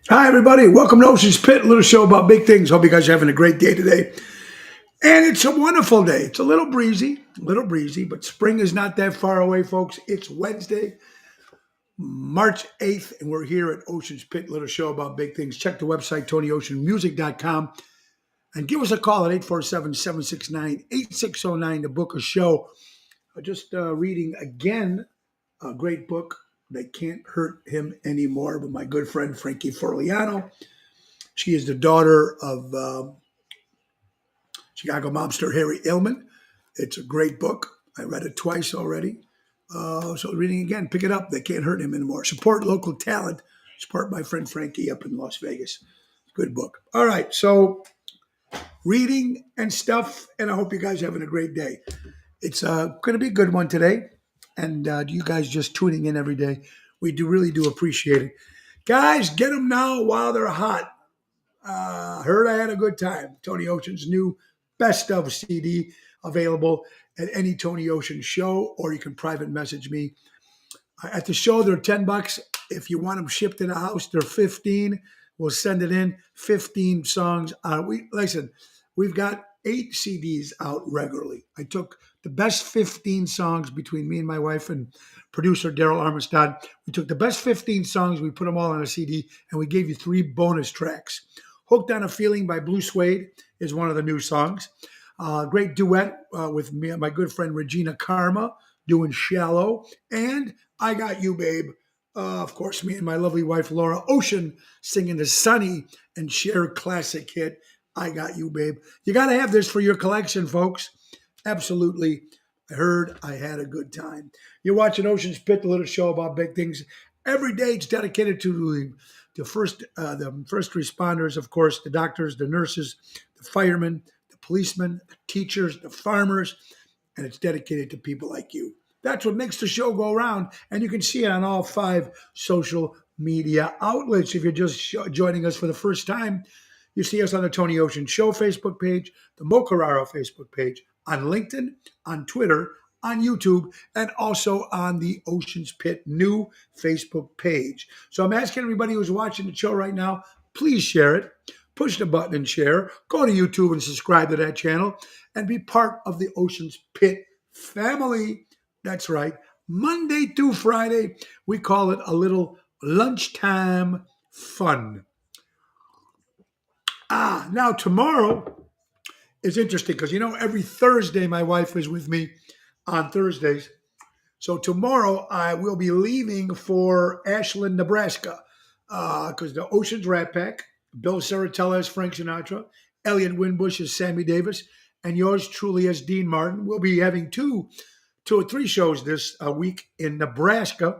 Hi, everybody. Welcome to Ocean's Pit, a little show about big things. Hope you guys are having a great day today. And it's a wonderful day. It's a little breezy, but spring is not that far away, folks. It's Wednesday, March 8th, and we're here at Ocean's Pit, little show about big things. Check the website, TonyOceanMusic.com, and give us a call at 847-769-8609 to book a show. Just reading again a great book that can't hurt him anymore, but my good friend Frankie Forliano. She is the daughter of Chicago mobster Harry Illman. It's a great book. I read it twice already. So reading again, pick it up. They can't hurt him anymore. Support local talent. Support my friend Frankie up in Las Vegas. Good book. All right, so reading and stuff, and I hope you guys are having a great day. It's going to be a good one today, and you guys just tuning in every day. We really do appreciate it. Guys, get them now while they're hot. Heard I had a good time. Tony Ocean's new Best Of CD available at any Tony Ocean show, or you can private message me. At the show, they're $10. If you want them shipped to the house, they're 15. We'll send it in. 15 songs. We've got 8 CDs out regularly. I took the best 15 songs between me and my wife and producer Daryl Armistad. We took the best 15 songs, we put them all on a CD, and we gave you 3 bonus tracks. Hooked on a Feeling by Blue Suede is one of the new songs. Great duet with me, my good friend Regina Karma doing Shallow. And I Got You, Babe. Of course, me and my lovely wife Laura Ocean singing the Sunny and Cher classic hit, I Got You, Babe. You got to have this for your collection, folks. Absolutely. I heard I had a good time. You're watching Ocean's Pit, the little show about big things. Every day it's dedicated to the first responders, of course, the doctors, the nurses, the firemen, the policemen, the teachers, the farmers, and it's dedicated to people like you. That's what makes the show go around, and you can see it on all 5 social media outlets. If you're just joining us for the first time, you see us on the Tony Ocean Show Facebook page, the Mo Carraro Facebook page, on LinkedIn, on Twitter, on YouTube, and also on the Ocean's Pit new Facebook page. So I'm asking everybody who's watching the show right now, please share it. Push the button and share. Go to YouTube and subscribe to that channel and be part of the Ocean's Pit family. That's right. Monday through Friday, we call it a little lunchtime fun. Now tomorrow is interesting because, every Thursday my wife is with me on Thursdays. So tomorrow I will be leaving for Ashland, Nebraska, because the Ocean's Rat Pack, Bill Saratella as Frank Sinatra, Elliot Winbush as Sammy Davis, and yours truly as Dean Martin. We'll be having 2 or 3 shows this week in Nebraska.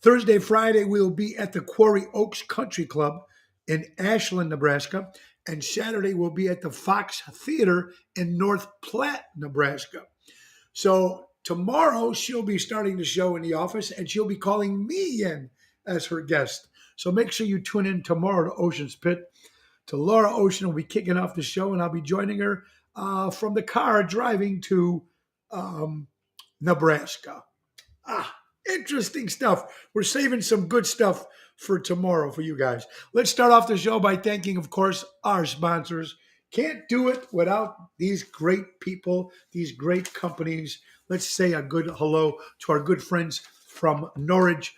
Thursday, Friday, we'll be at the Quarry Oaks Country Club in Ashland, Nebraska. And Saturday, we'll be at the Fox Theater in North Platte, Nebraska. So tomorrow, she'll be starting the show in the office, and she'll be calling me in as her guest. So make sure you tune in tomorrow to Ocean's Pit. To Laura Ocean will be kicking off the show, and I'll be joining her from the car driving to Nebraska. Interesting stuff. We're saving some good stuff for tomorrow for you guys. Let's start off the show by thanking, of course, our sponsors. Can't do it without these great people, these great companies. Let's say a good hello to our good friends from Norwich,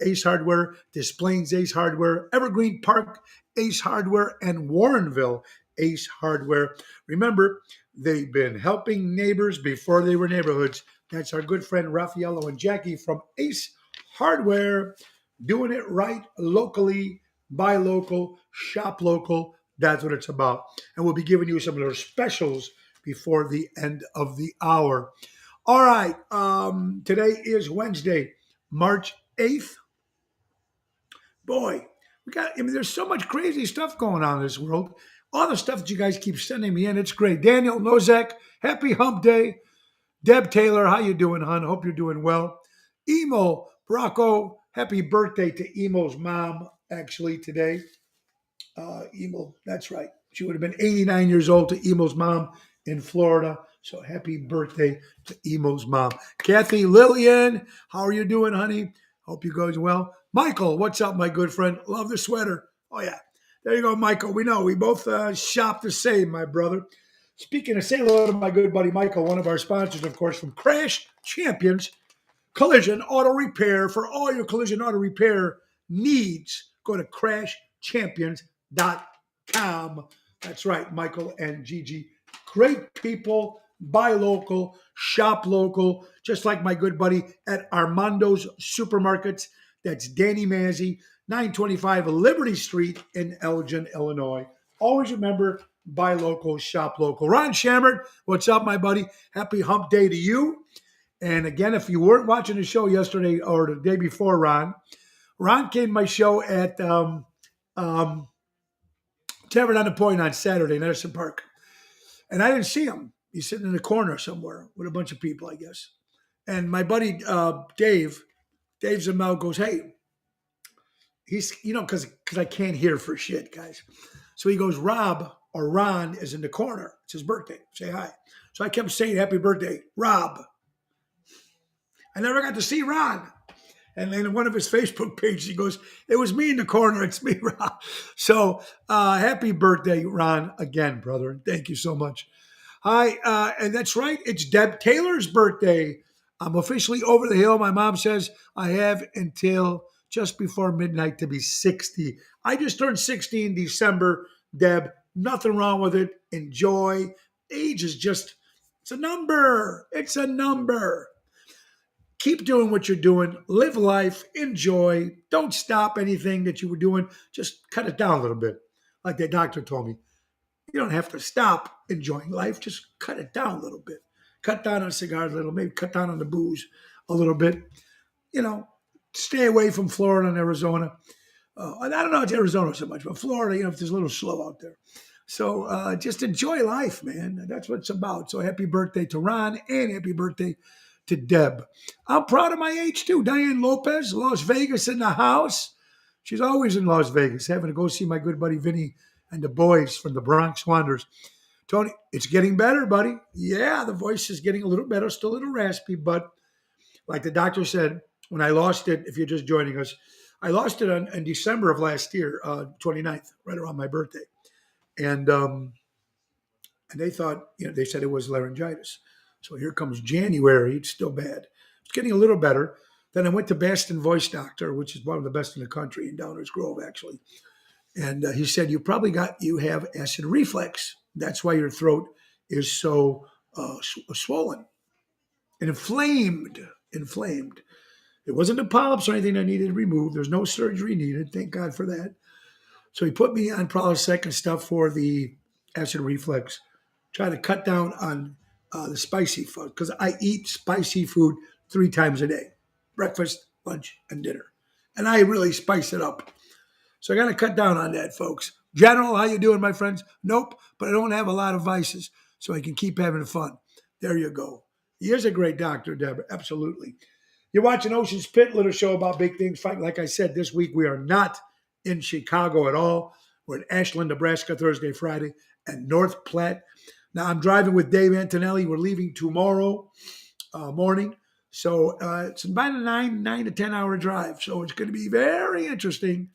Ace Hardware, Des Plaines Ace Hardware, Evergreen Park Ace Hardware, and Warrenville Ace Hardware. Remember, they've been helping neighbors before they were neighborhoods. That's our good friend Raffaello and Jackie from Ace Hardware, doing it right locally, buy local, shop local. That's what it's about. And we'll be giving you some of their specials before the end of the hour. All right. Today is Wednesday, March 8th. Boy, there's so much crazy stuff going on in this world. All the stuff that you guys keep sending me in, it's great. Daniel Nozak, happy hump day. Deb Taylor, how you doing, hon? Hope you're doing well. Emo Bracco, happy birthday to Emo's mom, actually, today. Emo, that's right. She would have been 89 years old to Emo's mom in Florida. So happy birthday to Emo's mom. Kathy Lillian, how are you doing, honey? Hope you guys well. Michael, what's up, my good friend? Love the sweater. Oh, yeah. There you go, Michael. We know we both shop the same, my brother. Speaking of, say hello to my good buddy Michael, one of our sponsors, of course, from Crash Champions Collision Auto Repair. For all your collision auto repair needs, go to crashchampions.com. That's right, Michael and Gigi. Great people, buy local, shop local, just like my good buddy at Armando's Supermarkets. That's Danny Mazzi, 925 Liberty Street in Elgin, Illinois. Always remember, buy local, shop local. Ron Shammert, what's up, my buddy? Happy hump day to you. And again, if you weren't watching the show yesterday or the day before, Ron came to my show at Tavern on the Point on Saturday in Edison Park. And I didn't see him. He's sitting in the corner somewhere with a bunch of people, I guess. And my buddy Dave Zamel goes, hey, he's, because I can't hear for shit, guys. So he goes, Rob or Ron is in the corner. It's his birthday. Say hi. So I kept saying, happy birthday, Rob. I never got to see Ron. And then in one of his Facebook pages, he goes, it was me in the corner. It's me, Ron. So happy birthday, Ron, again, brother. Thank you so much. Hi. And that's right. It's Deb Taylor's birthday. I'm officially over the hill. My mom says I have until just before midnight to be 60. I just turned 60 in December, Deb. Nothing wrong with it. Enjoy. Age is just, it's a number. It's a number. Keep doing what you're doing. Live life. Enjoy. Don't stop anything that you were doing. Just cut it down a little bit. Like that doctor told me. You don't have to stop enjoying life. Just cut it down a little bit. Cut down on cigars a little. Maybe cut down on the booze a little bit. Stay away from Florida and Arizona. I don't know it's Arizona so much, but Florida, if there's a little slow out there. So just enjoy life, man. That's what it's about. So happy birthday to Ron and happy birthday to Deb. I'm proud of my age too. Diane Lopez, Las Vegas in the house. She's always in Las Vegas, having to go see my good buddy Vinny and the boys from the Bronx Wanderers. Tony, it's getting better, buddy. Yeah, the voice is getting a little better, still a little raspy, but like the doctor said, when I lost it, if you're just joining us, I lost it in December of last year, 29th, right around my birthday. And they thought, they said it was laryngitis. So here comes January. It's still bad. It's getting a little better. Then I went to Baston Voice Doctor, which is one of the best in the country in Downers Grove, actually. And he said, you have acid reflux. That's why your throat is so swollen and inflamed. It wasn't the polyps or anything I needed removed. There's no surgery needed. Thank God for that. So he put me on Prilosec and stuff for the acid reflux. Try to cut down on the spicy food because I eat spicy food 3 times a day: breakfast, lunch, and dinner. And I really spice it up. So I got to cut down on that, folks. General, how you doing, my friends? Nope, but I don't have a lot of vices, so I can keep having fun. There you go. He is a great doctor, Deborah. Absolutely. You're watching Ocean's Pit, little show about big things fighting. Like I said, this week we are not in Chicago at all. We're in Ashland, Nebraska, Thursday, Friday, and North Platte. Now I'm driving with Dave Antonelli. We're leaving tomorrow morning. So it's about a 9 to 10 hour drive. So it's going to be very interesting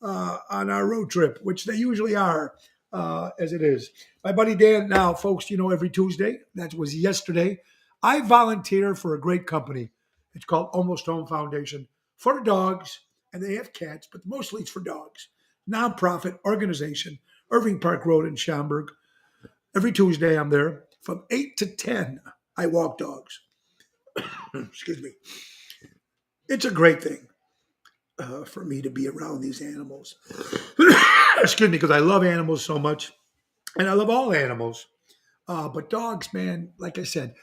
on our road trip, which they usually are as it is. My buddy Dan, now, folks, every Tuesday, that was yesterday, I volunteer for a great company. It's called Almost Home Foundation for the dogs, and they have cats, but mostly it's for dogs. Nonprofit organization, Irving Park Road in Schaumburg. Every Tuesday I'm there from 8 to 10. I walk dogs. Excuse me. It's a great thing for me to be around these animals. Excuse me, because I love animals so much, and I love all animals. But dogs, man, like I said,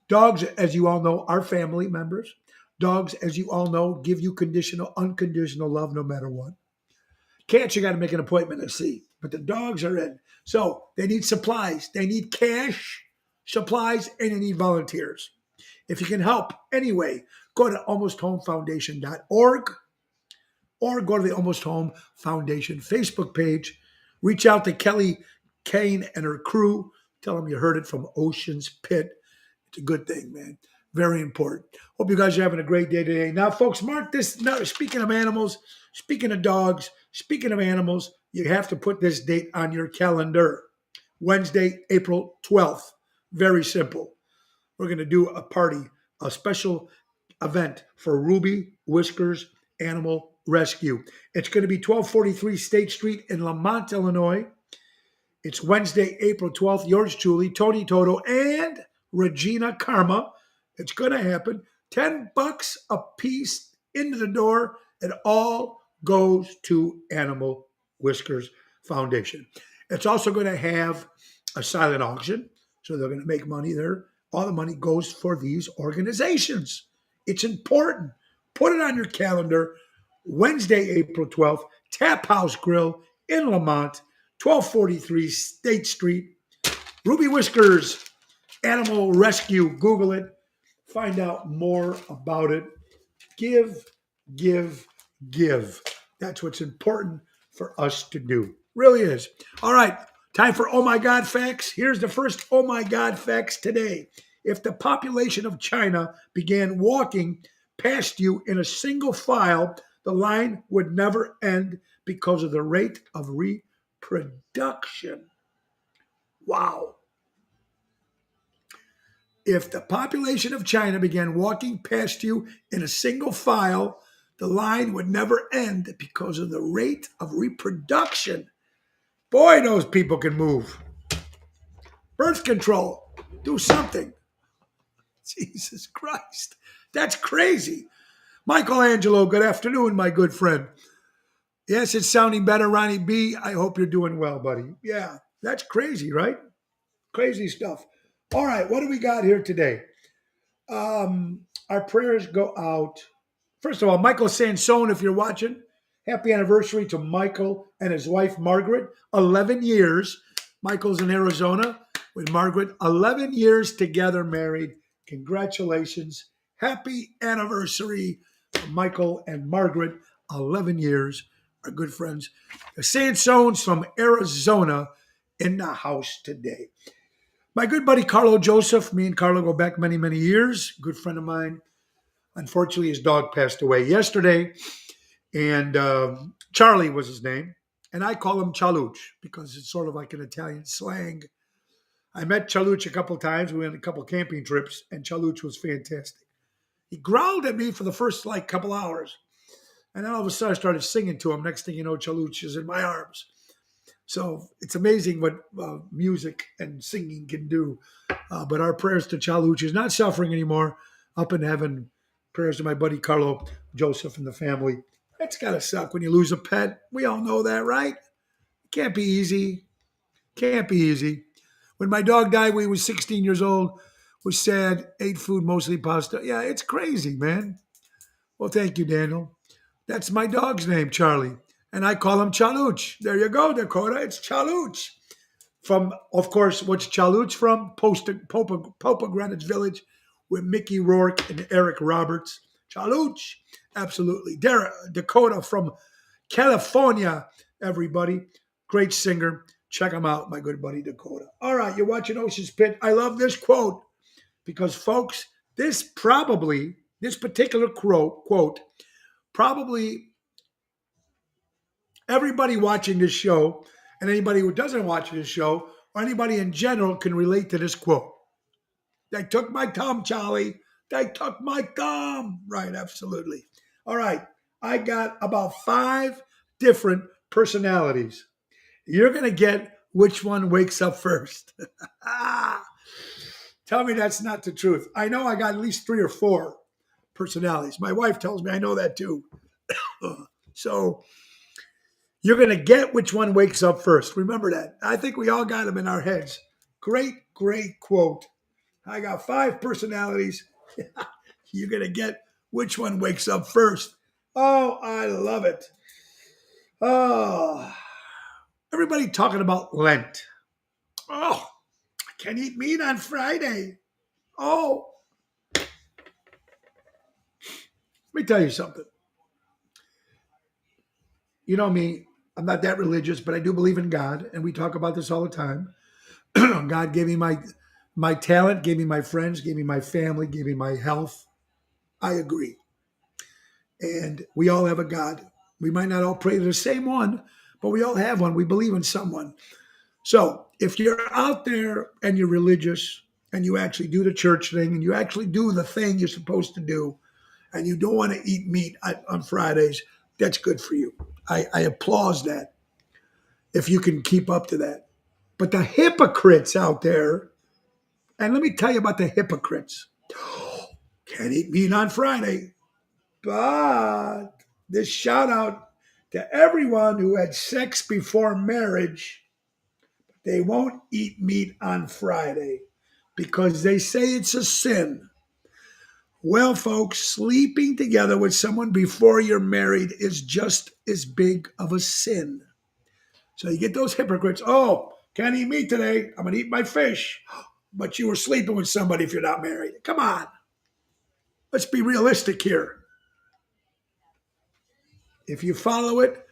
dogs, as you all know, are family members. Dogs, as you all know, give you unconditional love no matter what. Cats, you got to make an appointment to see, but the dogs are in. So they need supplies. They need cash, supplies, and they need volunteers. If you can help anyway, go to almosthomefoundation.org or go to the Almost Home Foundation Facebook page. Reach out to Kelly Kane and her crew. Tell them you heard it from Ocean's Pit. It's a good thing, man. Very important. Hope you guys are having a great day today. Now, folks, mark this. Now, speaking of animals, speaking of dogs, speaking of animals, you have to put this date on your calendar. Wednesday, April 12th. Very simple. We're going to do a party, a special event for Ruby Whiskers Animal Rescue. It's going to be 1243 State Street in Lamont, Illinois. It's Wednesday, April 12th. Yours truly, Tony Toto and Regina Karma. It's going to happen. $10 a piece into the door. It all goes to Animal Whiskers Foundation. It's also going to have a silent auction. So they're going to make money there. All the money goes for these organizations. It's important. Put it on your calendar. Wednesday, April 12th, Tap House Grill in Lamont, 1243 State Street. Ruby Whiskers Animal Rescue. Google it. Find out more about it. Give, give, give. That's what's important for us to do. Really is. All right. Time for Oh My God Facts. Here's the first Oh My God Facts today. If the population of China began walking past you in a single file, the line would never end because of the rate of reproduction. Wow. If the population of China began walking past you in a single file, the line would never end because of the rate of reproduction. Boy, those people can move. Birth control. Do something. Jesus Christ. That's crazy. Michelangelo, good afternoon, my good friend. Yes, it's sounding better, Ronnie B. I hope you're doing well, buddy. Yeah, that's crazy, right? Crazy stuff. All right, what do we got here today? Our prayers go out. First of all, Michael Sansone, if you're watching, happy anniversary to Michael and his wife, Margaret. 11 years. Michael's in Arizona with Margaret. 11 years together married. Congratulations. Happy anniversary, Michael and Margaret. 11 years. Our good friends. The Sansones from Arizona in the house today. My good buddy Carlo Joseph. Me and Carlo go back many, many years. Good friend of mine. Unfortunately, his dog passed away yesterday. And Charlie was his name. And I call him Chaluch because it's sort of like an Italian slang. I met Chaluch a couple of times. We went on a couple of camping trips, and Chaluch was fantastic. He growled at me for the first couple hours. And then all of a sudden I started singing to him. Next thing you know, Chaluch is in my arms. So it's amazing what music and singing can do. But our prayers to Chaluch. He's not suffering anymore. Up in heaven. Prayers to my buddy Carlo Joseph and the family. It's got to suck when you lose a pet. We all know that, right? Can't be easy. Can't be easy. When my dog died when he was 16 years old, was sad, ate food, mostly pasta. Yeah, it's crazy, man. Well, thank you, Daniel. That's my dog's name, Charlie. And I call him Chaluch. There you go, Dakota. It's Chaluch. From, of course, what's Chaluch from? Popa Greenwich Village with Mickey Rourke and Eric Roberts. Chaluch. Absolutely. Dakota from California, everybody. Great singer. Check him out, my good buddy Dakota. All right, you're watching Ocean's Pit. I love this quote because, folks, this particular quote, probably everybody watching this show and anybody who doesn't watch this show or anybody in general can relate to this quote. They took my thumb, Charlie. They took my thumb. Right, absolutely. All right, I got about 5 different personalities. You're going to get which one wakes up first. Tell me that's not the truth. I know I got at least 3 or 4 personalities. My wife tells me I know that too. So you're going to get which one wakes up first. Remember that. I think we all got them in our heads. Great, great quote. I got 5 personalities. You're going to get which one wakes up first. Oh, I love it. Oh, everybody talking about Lent. Oh, I can't eat meat on Friday. Oh, let me tell you something. You know me, I'm not that religious, but I do believe in God, and we talk about this all the time. God gave me my talent, gave me my friends, gave me my family, gave me my health. I agree. And we all have a God. We might not all pray to the same one, but we all have one. We believe in someone. So if you're out there and you're religious and you actually do the church thing and you actually do the thing you're supposed to do and you don't want to eat meat on Fridays, that's good for you. I applaud that if you can keep up to that. But the hypocrites out there, and let me tell you about the hypocrites. Can't eat meat on Friday. But this shout out to everyone who had sex before marriage, they won't eat meat on Friday because they say it's a sin. Well, folks, sleeping together with someone before you're married is just as big of a sin. So you get those hypocrites. Oh, can't eat meat today. I'm going to eat my fish. But you were sleeping with somebody if you're not married. Come on. Let's be realistic here. If you follow it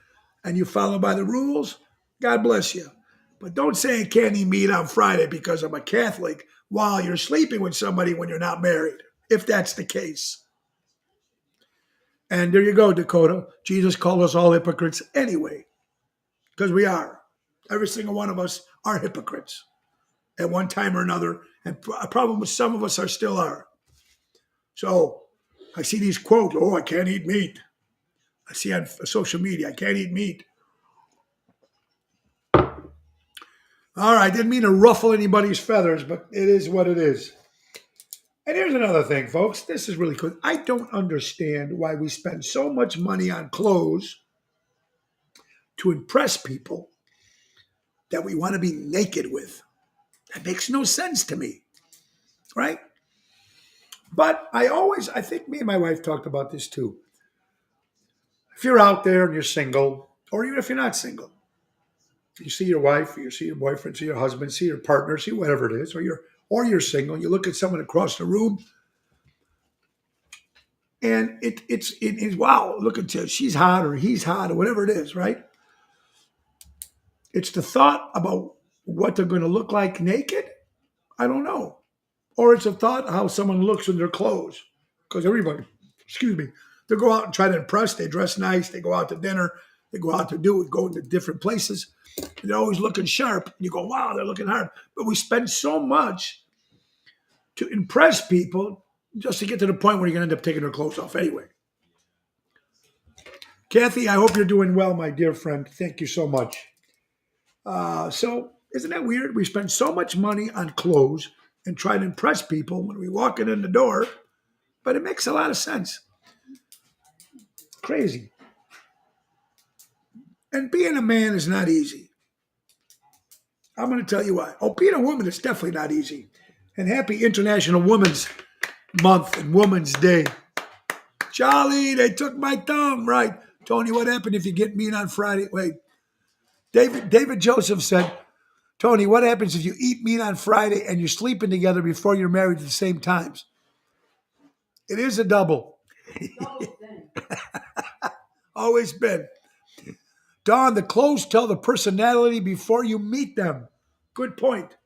and you follow by the rules, God bless you. But don't say I can't eat meat on Friday because I'm a Catholic while you're sleeping with somebody when you're not married, if that's the case. And there you go, Dakota. Jesus called us all hypocrites anyway, because we are. Every single one of us are hypocrites at one time or another. And a problem with some of us are still are. So I see these quotes, oh, I can't eat meat. I see on social media, I can't eat meat. All right, didn't mean to ruffle anybody's feathers, but it is what it is. And here's another thing, folks. This is really cool. I don't understand why we spend so much money on clothes to impress people that we want to be naked with. That makes no sense to me, right? But I think me and my wife talked about this too. If you're out there and you're single, or even if you're not single, you see your wife, you see your boyfriend, see your husband, see your partner, see whatever it is, or you're single, you look at someone across the room, and it's wow, look at you, she's hot or he's hot or whatever it is, right? It's the thought about what they're going to look like naked. I don't know, or it's a thought how someone looks in their clothes, because everybody, excuse me, they go out and try to impress. They dress nice. They go out to dinner. They go out to go to different places. And they're always looking sharp. And you go, wow, they're looking hard. But we spend so much to impress people just to get to the point where you're going to end up taking their clothes off anyway. Kathy, I hope you're doing well, my dear friend. Thank you so much. So isn't that weird? We spend so much money on clothes and try to impress people when we walk in the door, but it makes a lot of sense. Crazy. And being a man is not easy. I'm going to tell you why. Oh, being a woman is definitely not easy. And happy International Women's Month and Women's Day. Charlie, they took my thumb. Right. Tony, what happened if you get meat on Friday? Wait. David Joseph said, Tony, what happens if you eat meat on Friday and you're sleeping together before you're married at the same times? It is a double. Always been. Don, the clothes tell the personality before you meet them. Good point.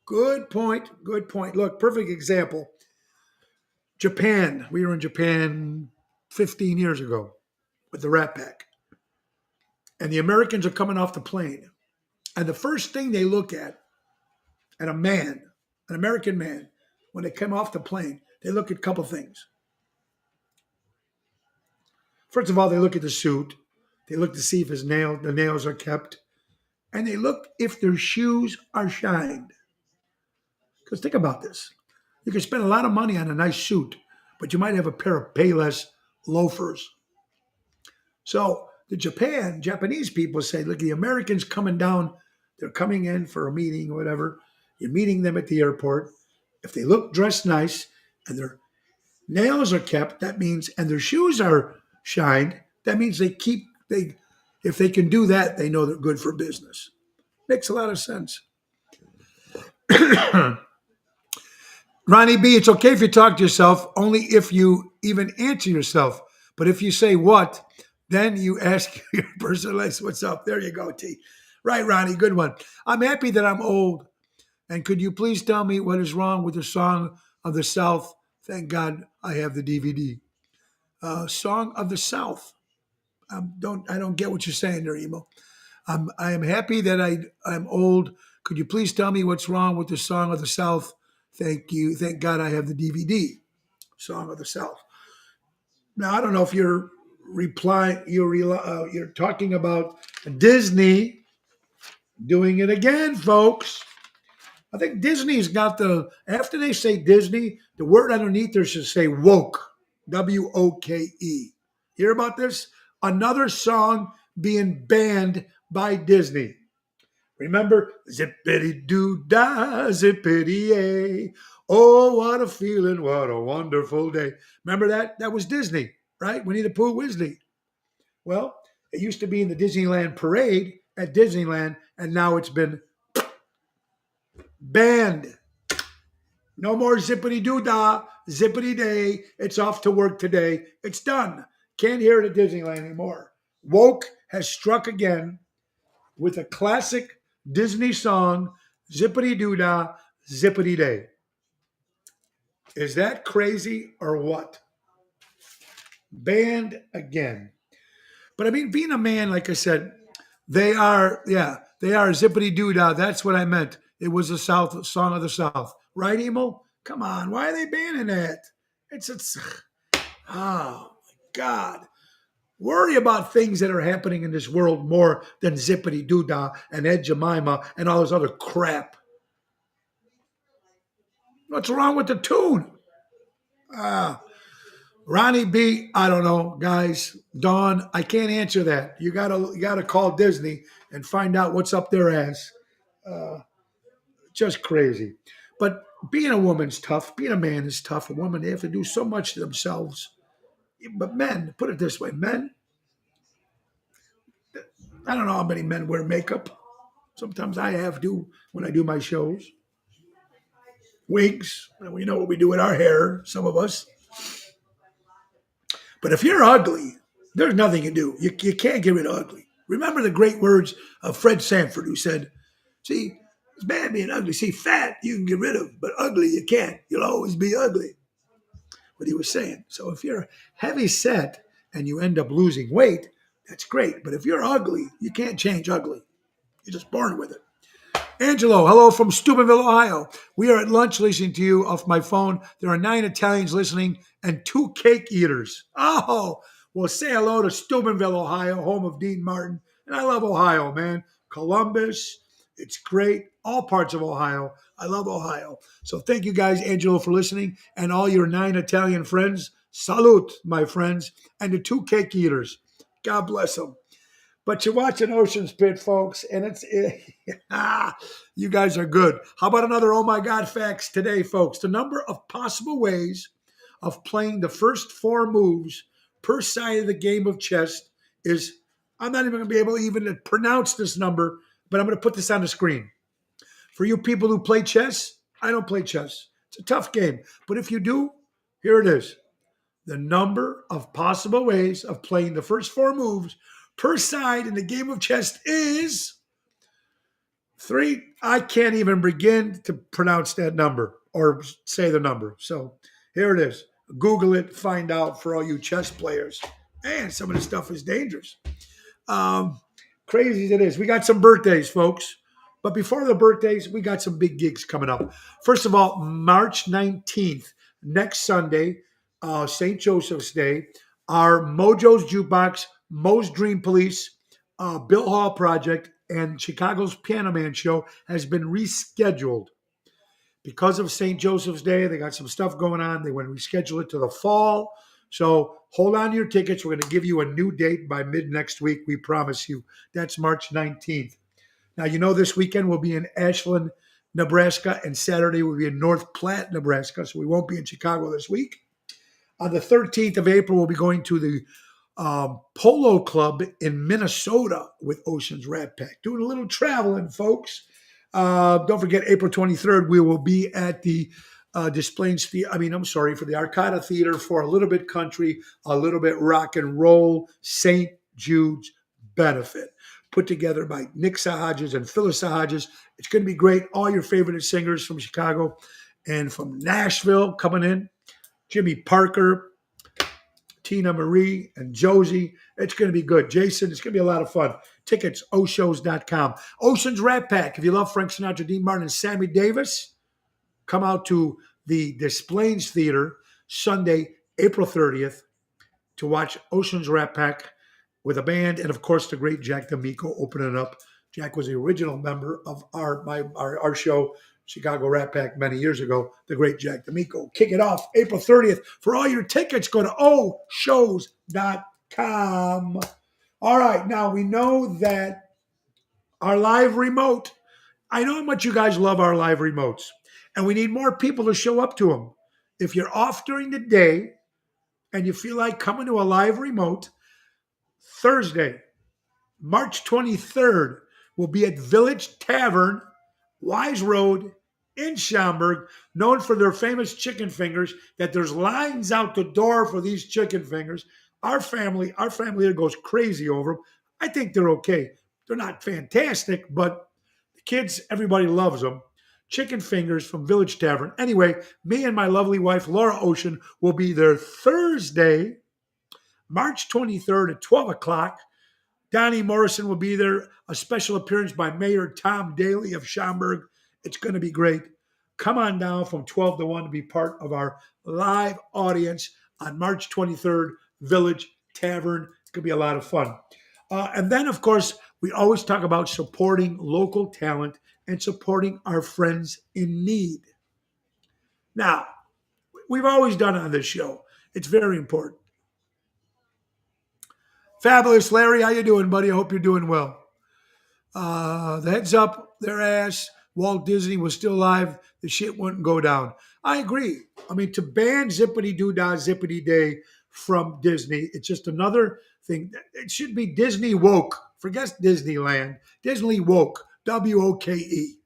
Good point. Good point. Look, perfect example. Japan. We were in Japan 15 years ago with the Rat Pack. And the Americans are coming off the plane. And the first thing they look at a man, an American man, when they come off the plane, they look at a couple things. First of all, they look at the suit. They look to see if the nails are kept. And they look if their shoes are shined. Because think about this. You can spend a lot of money on a nice suit, but you might have a pair of Payless loafers. So the Japanese people say, look, the Americans coming down, they're coming in for a meeting or whatever. You're meeting them at the airport. If they look dressed nice and their nails are kept, that means, and their shoes are shined, that means if they can do that, they know they're good for business. Makes a lot of sense. Ronnie B, it's okay if you talk to yourself, only if you even answer yourself. But if you say what, then you ask your person, what's up? There you go, T. Right, Ronnie, good one. I'm happy that I'm old And could you please tell me what is wrong with the Song of the South? Thank God I have the DVD. Song of the South. I don't get what you're saying there, Emo. I am happy that I'm old. Could you please tell me what's wrong with the Song of the South? Thank you. Thank God I have the DVD. Song of the South. Now I don't know if you're talking about Disney doing it again, folks. I think Disney's got after they say Disney, the word underneath there should say woke. WOKE. Hear about this? Another song being banned by Disney. Remember? Zippity doo dah, zippity yay. Oh, what a feeling, what a wonderful day. Remember that? That was Disney, right? Winnie the Pooh, Disney. Well, it used to be in the Disneyland parade at Disneyland, and now it's been banned. No more zippity doo dah, zippity day. It's off to work today. It's done. Can't hear it at Disneyland anymore. Woke has struck again with a classic Disney song, Zippity Doo Dah, Zippity Day. Is that crazy or what? Banned again. But I mean, being a man, like I said, they are Zippity Doo Dah. That's what I meant. It was the South song of the South. Right, Emo? Come on. Why are they banning that? It's oh my God. Worry about things that are happening in this world more than Zippity Doo Dah and Ed Jemima and all this other crap. What's wrong with the tune? Ronnie B, I don't know, guys. Dawn, I can't answer that. You gotta call Disney and find out what's up their ass. Just crazy. But being a woman's tough. Being a man is tough. A woman, they have to do so much to themselves. But men, put it this way, men, I don't know how many men wear makeup. Sometimes I have to when I do my shows. Wigs, and we know what we do with our hair, some of us. But if you're ugly, there's nothing you do. You can't get rid of ugly. Remember the great words of Fred Sanford, who said, see, it's bad being ugly. See, fat you can get rid of, but ugly you can't. You'll always be ugly. What he was saying. So if you're heavy set and you end up losing weight, that's great. But if you're ugly, you can't change ugly. You're just born with it. Angelo, hello from Steubenville, Ohio. We are at lunch listening to you off my phone. There are 9 Italians listening and 2 cake eaters. Oh, well, say hello to Steubenville, Ohio, home of Dean Martin. And I love Ohio, man. Columbus, it's great. All parts of Ohio. I love Ohio. So thank you guys, Angelo, for listening. And all your 9 Italian friends. Salute, my friends. And the 2 cake eaters. God bless them. But you're watching Ocean's Pit, folks, and you guys are good. How about another Oh My God facts today, folks? The number of possible ways of playing the first 4 moves per side of the game of chess is, I'm not even going to be able even to pronounce this number, but I'm going to put this on the screen. For you people who play chess, I don't play chess. It's a tough game. But if you do, here it is. The number of possible ways of playing the first 4 moves per side in the game of chess is 3. I can't even begin to pronounce that number or say the number. So here it is. Google it, find out for all you chess players. And some of the stuff is dangerous. Crazy as it is. We got some birthdays, folks. But before the birthdays, we got some big gigs coming up. First of all, March 19th, next Sunday, St. Joseph's Day, our Mojo's Jukebox, Mo's Dream Police, Bill Hall Project, and Chicago's Piano Man Show has been rescheduled. Because of St. Joseph's Day, they got some stuff going on. They want to reschedule it to the fall. So hold on to your tickets. We're going to give you a new date by mid next week. We promise you. That's March 19th. Now, you know this weekend we'll be in Ashland, Nebraska, and Saturday we'll be in North Platte, Nebraska. So we won't be in Chicago this week. On the 13th of April, we'll be going to the Polo Club in Minnesota with Ocean's Rat Pack. Doing a little traveling, folks. Don't forget, April 23rd, we will be at the for the Arcada Theater for a little bit country, a little bit rock and roll, St. Jude's benefit. put together by Nick Sahajas and Phyllis Sahajas. It's going to be great. All your favorite singers from Chicago and from Nashville coming in. Jimmy Parker, Tina Marie, and Josie. It's going to be good. Jason, it's going to be a lot of fun. Tickets, oshows.com. Ocean's Rat Pack. If you love Frank Sinatra, Dean Martin, and Sammy Davis, come out to the Des Plaines Theater Sunday, April 30th to watch Ocean's Rat Pack with a band and, of course, the great Jack D'Amico opening up. Jack was the original member of our show, Chicago Rat Pack, many years ago, the great Jack D'Amico. Kick it off April 30th. For all your tickets, go to oshows.com. All right, now we know that our live remote, I know how much you guys love our live remotes, and we need more people to show up to them. If you're off during the day and you feel like coming to a live remote, Thursday, March 23rd, will be at Village Tavern, Wise Road in Schaumburg, known for their famous chicken fingers, that there's lines out the door for these chicken fingers. Our family here goes crazy over them. I think they're okay. They're not fantastic, but the kids, everybody loves them. Chicken fingers from Village Tavern. Anyway, me and my lovely wife, Laura Ocean, will be there Thursday, March 23rd at 12 o'clock. Donnie Morrison will be there. A special appearance by Mayor Tom Daly of Schaumburg. It's going to be great. Come on down from 12 to 1 to be part of our live audience on March 23rd, Village Tavern. It's going to be a lot of fun. And then, of course, we always talk about supporting local talent and supporting our friends in need. Now, we've always done it on this show. It's very important. Fabulous, Larry. How you doing, buddy? I hope you're doing well. The heads up their ass. Walt Disney was still alive. The shit wouldn't go down. I agree. I mean, to ban Zippity Doo Dah Zippity Day from Disney, it's just another thing. It should be Disney woke. Forget Disneyland. Disney woke. WOKE.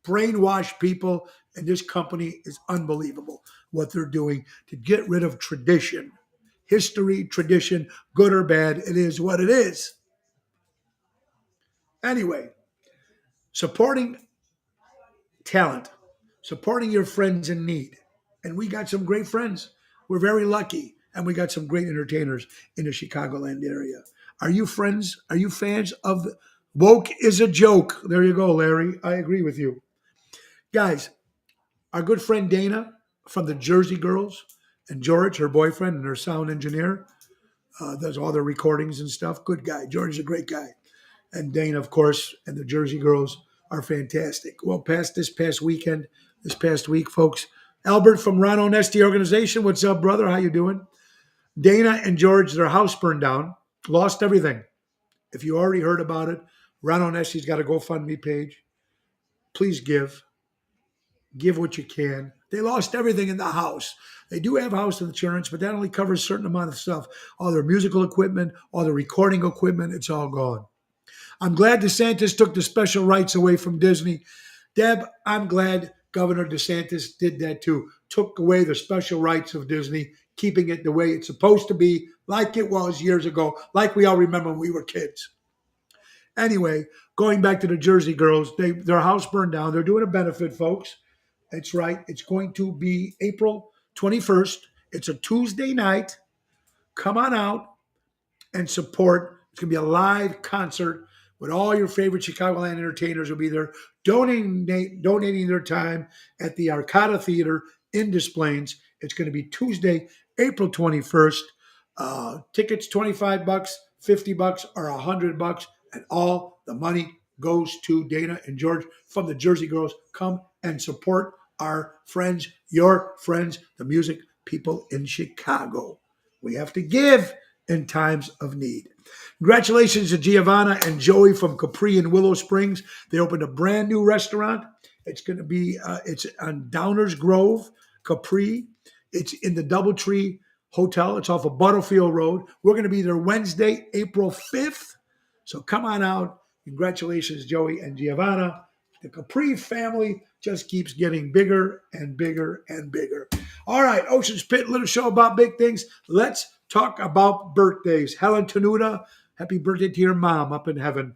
Brainwash people, and this company is unbelievable what they're doing to get rid of tradition. History, tradition, good or bad, it is what it is. Anyway, supporting talent, supporting your friends in need. And we got some great friends. We're very lucky. And we got some great entertainers in the Chicagoland area. Are you friends? Are you fans of Woke is a Joke? There you go, Larry. I agree with you. Guys, our good friend Dana from the Jersey Girls and George, her boyfriend and her sound engineer, does all their recordings and stuff. Good guy. George is a great guy. And Dana, of course, and the Jersey Girls are fantastic. Well, past this past week, folks, Albert from Ron Onesti Organization. What's up, brother? How you doing? Dana and George, their house burned down, lost everything. If you already heard about it, Ron Onesti's got a GoFundMe page. Please give. Give what you can. They lost everything in the house. They do have house insurance, but that only covers a certain amount of stuff. All their musical equipment, all the recording equipment, it's all gone. I'm glad DeSantis took the special rights away from Disney. Deb, I'm glad Governor DeSantis did that too. Took away the special rights of Disney, keeping it the way it's supposed to be, like it was years ago, like we all remember when we were kids. Anyway, going back to the Jersey Girls, their house burned down. They're doing a benefit, folks. That's right. It's going to be April 21st. It's a Tuesday night. Come on out and support. It's going to be a live concert with all your favorite Chicagoland entertainers will be there donating their time at the Arcada Theater in Des Plaines. It's going to be Tuesday, April 21st. Tickets $25, $50, or $100, and all the money goes to Dana and George from the Jersey Girls. Come and support our friends, your friends, the music people in Chicago. We have to give in times of need. Congratulations to Giovanna and Joey from Capri in Willow Springs. They opened a brand new restaurant. It's going to be, it's on Downers Grove, Capri. It's in the Doubletree Hotel. It's off of Butterfield Road. We're going to be there Wednesday, April 5th. So come on out. Congratulations, Joey and Giovanna. The Capri family just keeps getting bigger and bigger and bigger. All right, Ocean's Pit, little show about big things. Let's talk about birthdays. Helen Tenuta, Happy birthday to your mom up in heaven,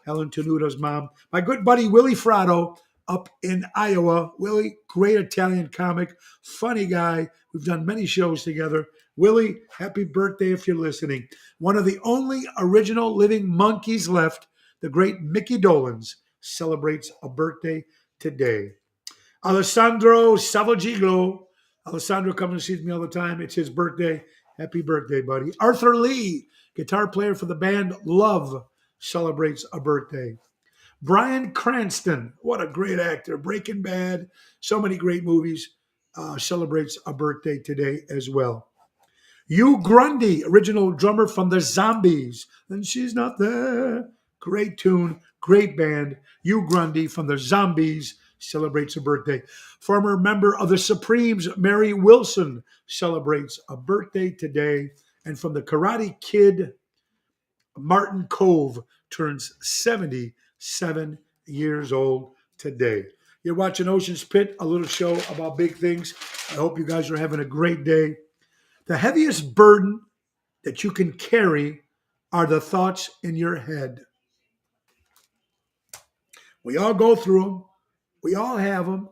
Helen Tenuto's mom. My good buddy Willie Frado up in Iowa. Willie, great Italian comic, funny guy. We've done many shows together. Willie, happy birthday if you're listening. One of the only original living monkeys left, the great Mickey Dolenz, celebrates a birthday today. Alessandro Savagiglo. Alessandro comes and sees me all the time. It's his birthday. Happy birthday, buddy. Arthur Lee, guitar player for the band Love, celebrates a birthday. Bryan Cranston, what a great actor. Breaking Bad, so many great movies, celebrates a birthday today as well. Hugh Grundy, original drummer from the Zombies, and she's not there. Great tune, great band. Hugh Grundy from the Zombies celebrates a birthday. Former member of the Supremes, Mary Wilson, celebrates a birthday today. And from the Karate Kid, Martin Kove turns 77 years old today. You're watching Ocean's Pit, a little show about big things. I hope you guys are having a great day. The heaviest burden that you can carry are the thoughts in your head. We all go through them. We all have them.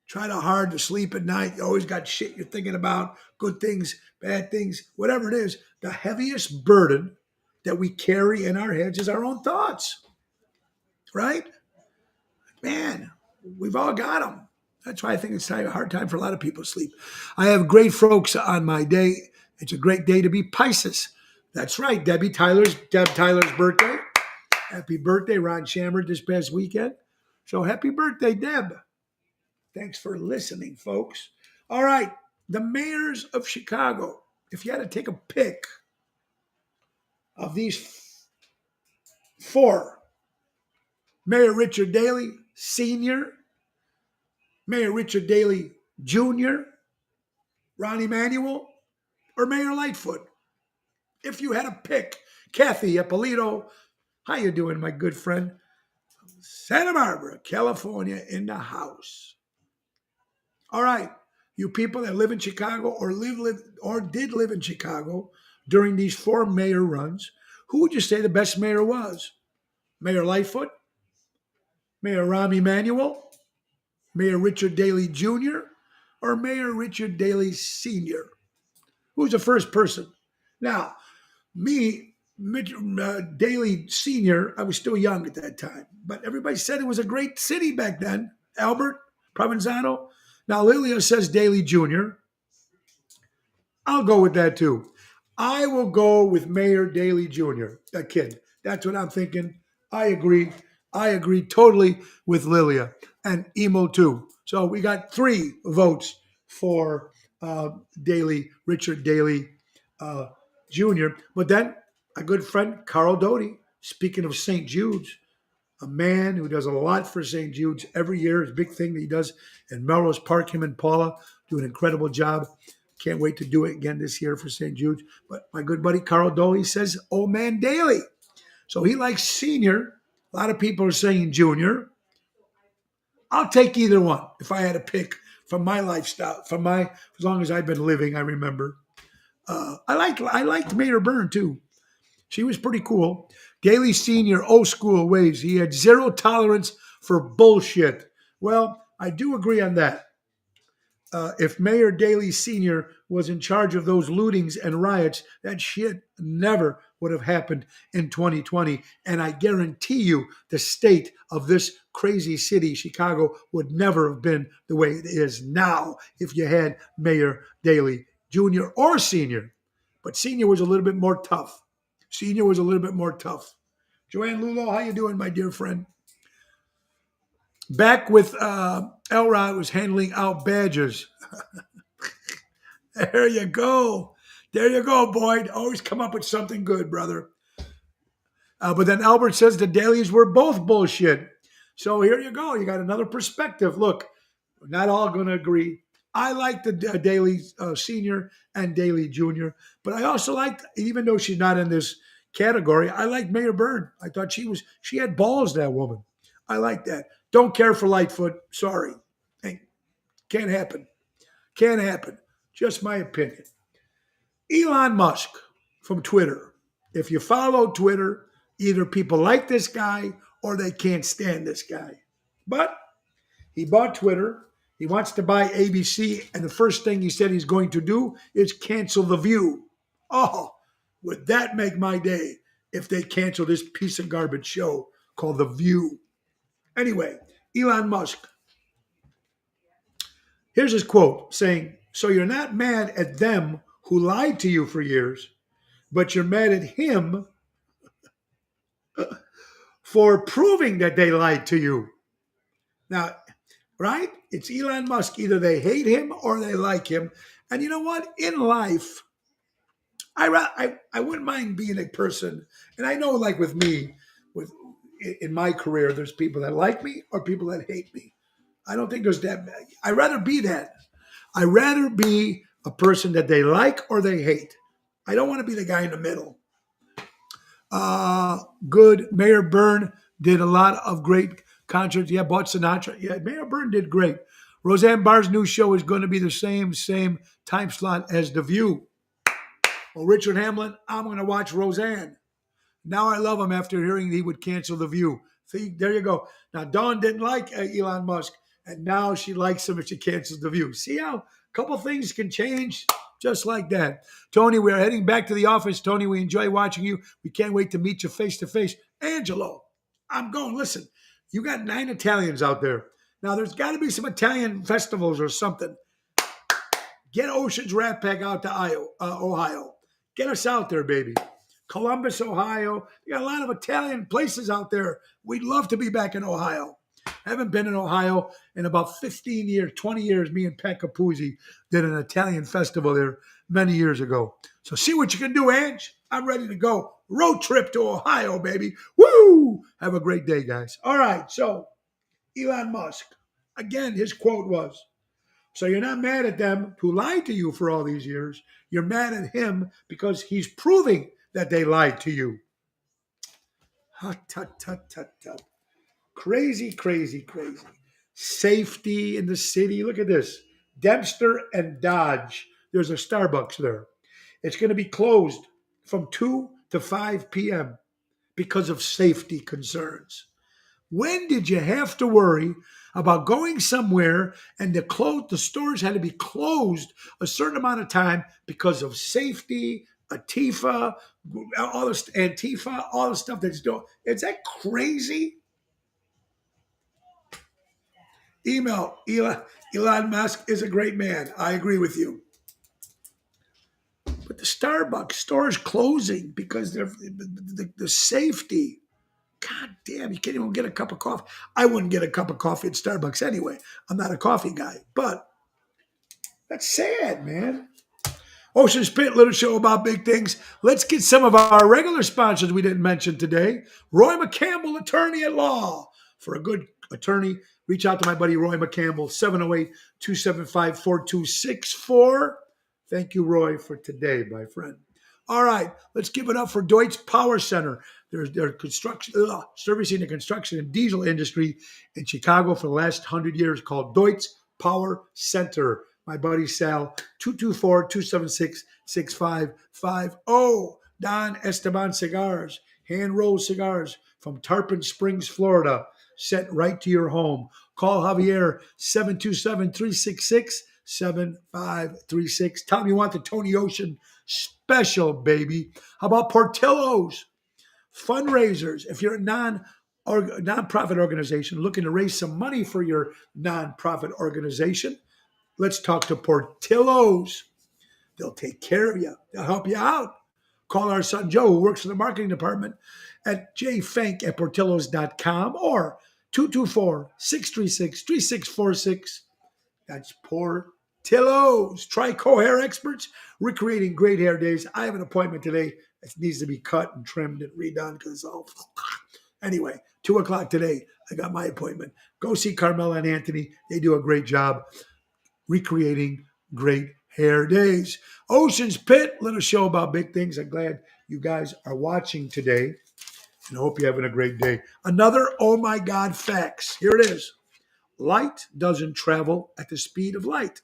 Try to hard to sleep at night. You always got shit you're thinking about, good things, bad things, whatever it is. The heaviest burden that we carry in our heads is our own thoughts, right? Man, we've all got them. That's why I think it's a hard time for a lot of people to sleep. I have great folks on my day. It's a great day to be Pisces. That's right, Deb Tyler's birthday. Happy birthday, Ron Shammer, this past weekend. So happy birthday, Deb. Thanks for listening, folks. All right, the mayors of Chicago. If you had to take a pick of these four, Mayor Richard Daley Sr., Mayor Richard Daley Jr., Ron Emanuel, or Mayor Lightfoot. If you had to pick, Kathy Ippolito, how you doing, my good friend? Santa Barbara, California, in the house. All right, you people that live in Chicago or did live in Chicago during these four mayor runs, who would you say the best mayor was? Mayor Lightfoot, Mayor Rahm Emanuel, Mayor Richard Daley Jr., or Mayor Richard Daley Sr.? Who's the first person? Now, me, Daley Sr., I was still young at that time, but everybody said it was a great city back then. Albert, Provenzano. Now, Lilia says Daley Jr. I'll go with that too. I will go with Mayor Daley Jr., that kid. That's what I'm thinking. I agree. I agree totally with Lilia and Emo too. So we got 3 votes for Richard Daley Jr. But then a good friend, Carl Doty, speaking of St. Jude's, a man who does a lot for St. Jude's every year. It's a big thing that he does in Melrose Park. Him and Paula do an incredible job. Can't wait to do it again this year for St. Jude's. But my good buddy Carl Doty says, old man Daley. So he likes senior. A lot of people are saying junior. I'll take either one if I had to pick from my lifestyle, as long as I've been living, I remember. I liked Mayor Byrne too. She was pretty cool. Daley Sr., old school ways. He had zero tolerance for bullshit. Well, I do agree on that. If Mayor Daley Sr. was in charge of those lootings and riots, that shit never would have happened in 2020. And I guarantee you the state of this crazy city, Chicago, would never have been the way it is now if you had Mayor Daley Jr. or Sr. But Sr. was a little bit more tough. Senior was a little bit more tough. Joanne Lulo, how you doing, my dear friend? Back with Elrod was handling out badges. There you go. There you go, Boyd. Always come up with something good, brother. But then Albert says the Daleys were both bullshit. So here you go. You got another perspective. Look, we're not all going to agree. I like the Daley Sr. and Daley Jr., but I also liked, even though she's not in this category, I like Mayor Byrne. I thought she had balls, that woman. I like that. Don't care for Lightfoot. Sorry. Hey, can't happen. Can't happen. Just my opinion. Elon Musk from Twitter. If you follow Twitter, either people like this guy or they can't stand this guy. But he bought Twitter. He wants to buy ABC, and the first thing he said he's going to do is cancel The View. Oh, would that make my day if they cancel this piece of garbage show called The View? Anyway, Elon Musk. Here's his quote saying, "So you're not mad at them who lied to you for years, but you're mad at him for proving that they lied to you." Now, right? It's Elon Musk. Either they hate him or they like him. And you know what? In life, I wouldn't mind being a person. And I know, like with me, with in my career, there's people that like me or people that hate me. I don't think there's that. I'd rather be that. I'd rather be a person that they like or they hate. I don't want to be the guy in the middle. Good. Mayor Byrne did a lot of great concerts. Yeah, bought Sinatra. Yeah, Mayor Byrne did great. Roseanne Barr's new show is going to be the same time slot as The View. Well, Richard Hamlin, I'm going to watch Roseanne. Now I love him after hearing he would cancel The View. See, there you go. Now, Dawn didn't like Elon Musk, and now she likes him if she cancels The View. See how a couple things can change just like that. Tony, we are heading back to the office. Tony, we enjoy watching you. We can't wait to meet you face to face. Angelo, I'm going. Listen, you got 9 Italians out there. Now, there's got to be some Italian festivals or something. Get Ocean's Rat Pack out to Ohio. Get us out there, baby. Columbus, Ohio. You got a lot of Italian places out there. We'd love to be back in Ohio. I haven't been in Ohio in about 15 years, 20 years. Me and Pat Capuzzi did an Italian festival there many years ago. So see what you can do, Ange. I'm ready to go. Road trip to Ohio, baby. Woo! Have a great day, guys. All right, so Elon Musk. Again, his quote was, "So you're not mad at them who lied to you for all these years. You're mad at him because he's proving that they lied to you." Tut, tut, tut, tut, tut. Crazy, crazy, crazy. Safety in the city. Look at this. Dempster and Dodge. There's a Starbucks there. It's going to be closed from 2 to 5 p.m. because of safety concerns. When did you have to worry about going somewhere and the stores had to be closed a certain amount of time because of safety, Antifa, all the stuff that's doing? Is that crazy? Email Elon Musk is a great man. I agree with you. But the Starbucks store is closing because the safety. God damn, you can't even get a cup of coffee. I wouldn't get a cup of coffee at Starbucks anyway. I'm not a coffee guy, but that's sad, man. Ocean Spit, little show about big things. Let's get some of our regular sponsors we didn't mention today. Roy McCampbell, attorney at law. For a good attorney, reach out to my buddy Roy McCampbell, 708-275-4264. Thank you, Roy, for today, my friend. All right, let's give it up for Deutz Power Center. They're servicing the construction and diesel industry in Chicago for the last 100 years, called Deutz Power Center. My buddy Sal, 224-276-6550. Don Esteban Cigars, hand-rolled cigars from Tarpon Springs, Florida, sent right to your home. Call Javier, 727-366-7536. Tell him you want the Tony Ocean special, baby. How about Portillo's? Fundraisers. If you're a nonprofit organization looking to raise some money for your nonprofit organization, let's talk to Portillo's. They'll take care of you. They'll help you out. Call our son Joe, who works in the marketing department, at jfank@portillos.com or 224-636-3646. That's Portillo's. Trico Hair Experts, recreating great hair days. I have an appointment today. It needs to be cut and trimmed and redone because it's all... Anyway, 2 o'clock today, I got my appointment. Go see Carmela and Anthony. They do a great job recreating great hair days. Ocean's Pit, little show about big things. I'm glad you guys are watching today, and I hope you're having a great day. Another oh my God facts. Here it is. Light doesn't travel at the speed of light.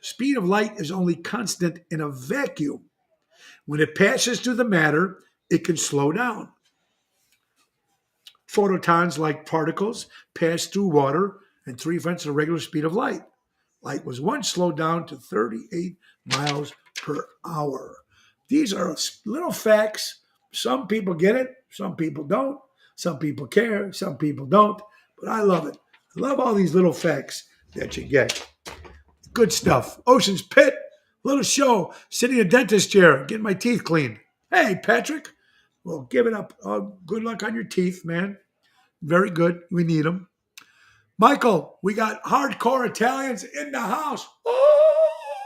The speed of light is only constant in a vacuum. When it passes through the matter, it can slow down. Photons, like particles, pass through water and 3/5 the regular speed of light. Light was once slowed down to 38 miles per hour. These are little facts. Some people get it, some people don't. Some people care, some people don't. But I love it. I love all these little facts that you get. Good stuff. Ocean's Pit, little show, sitting in a dentist chair, getting my teeth cleaned. Hey, Patrick. Well, give it up. Good luck on your teeth, man. Very good. We need them. Michael, we got hardcore Italians in the house. Oh,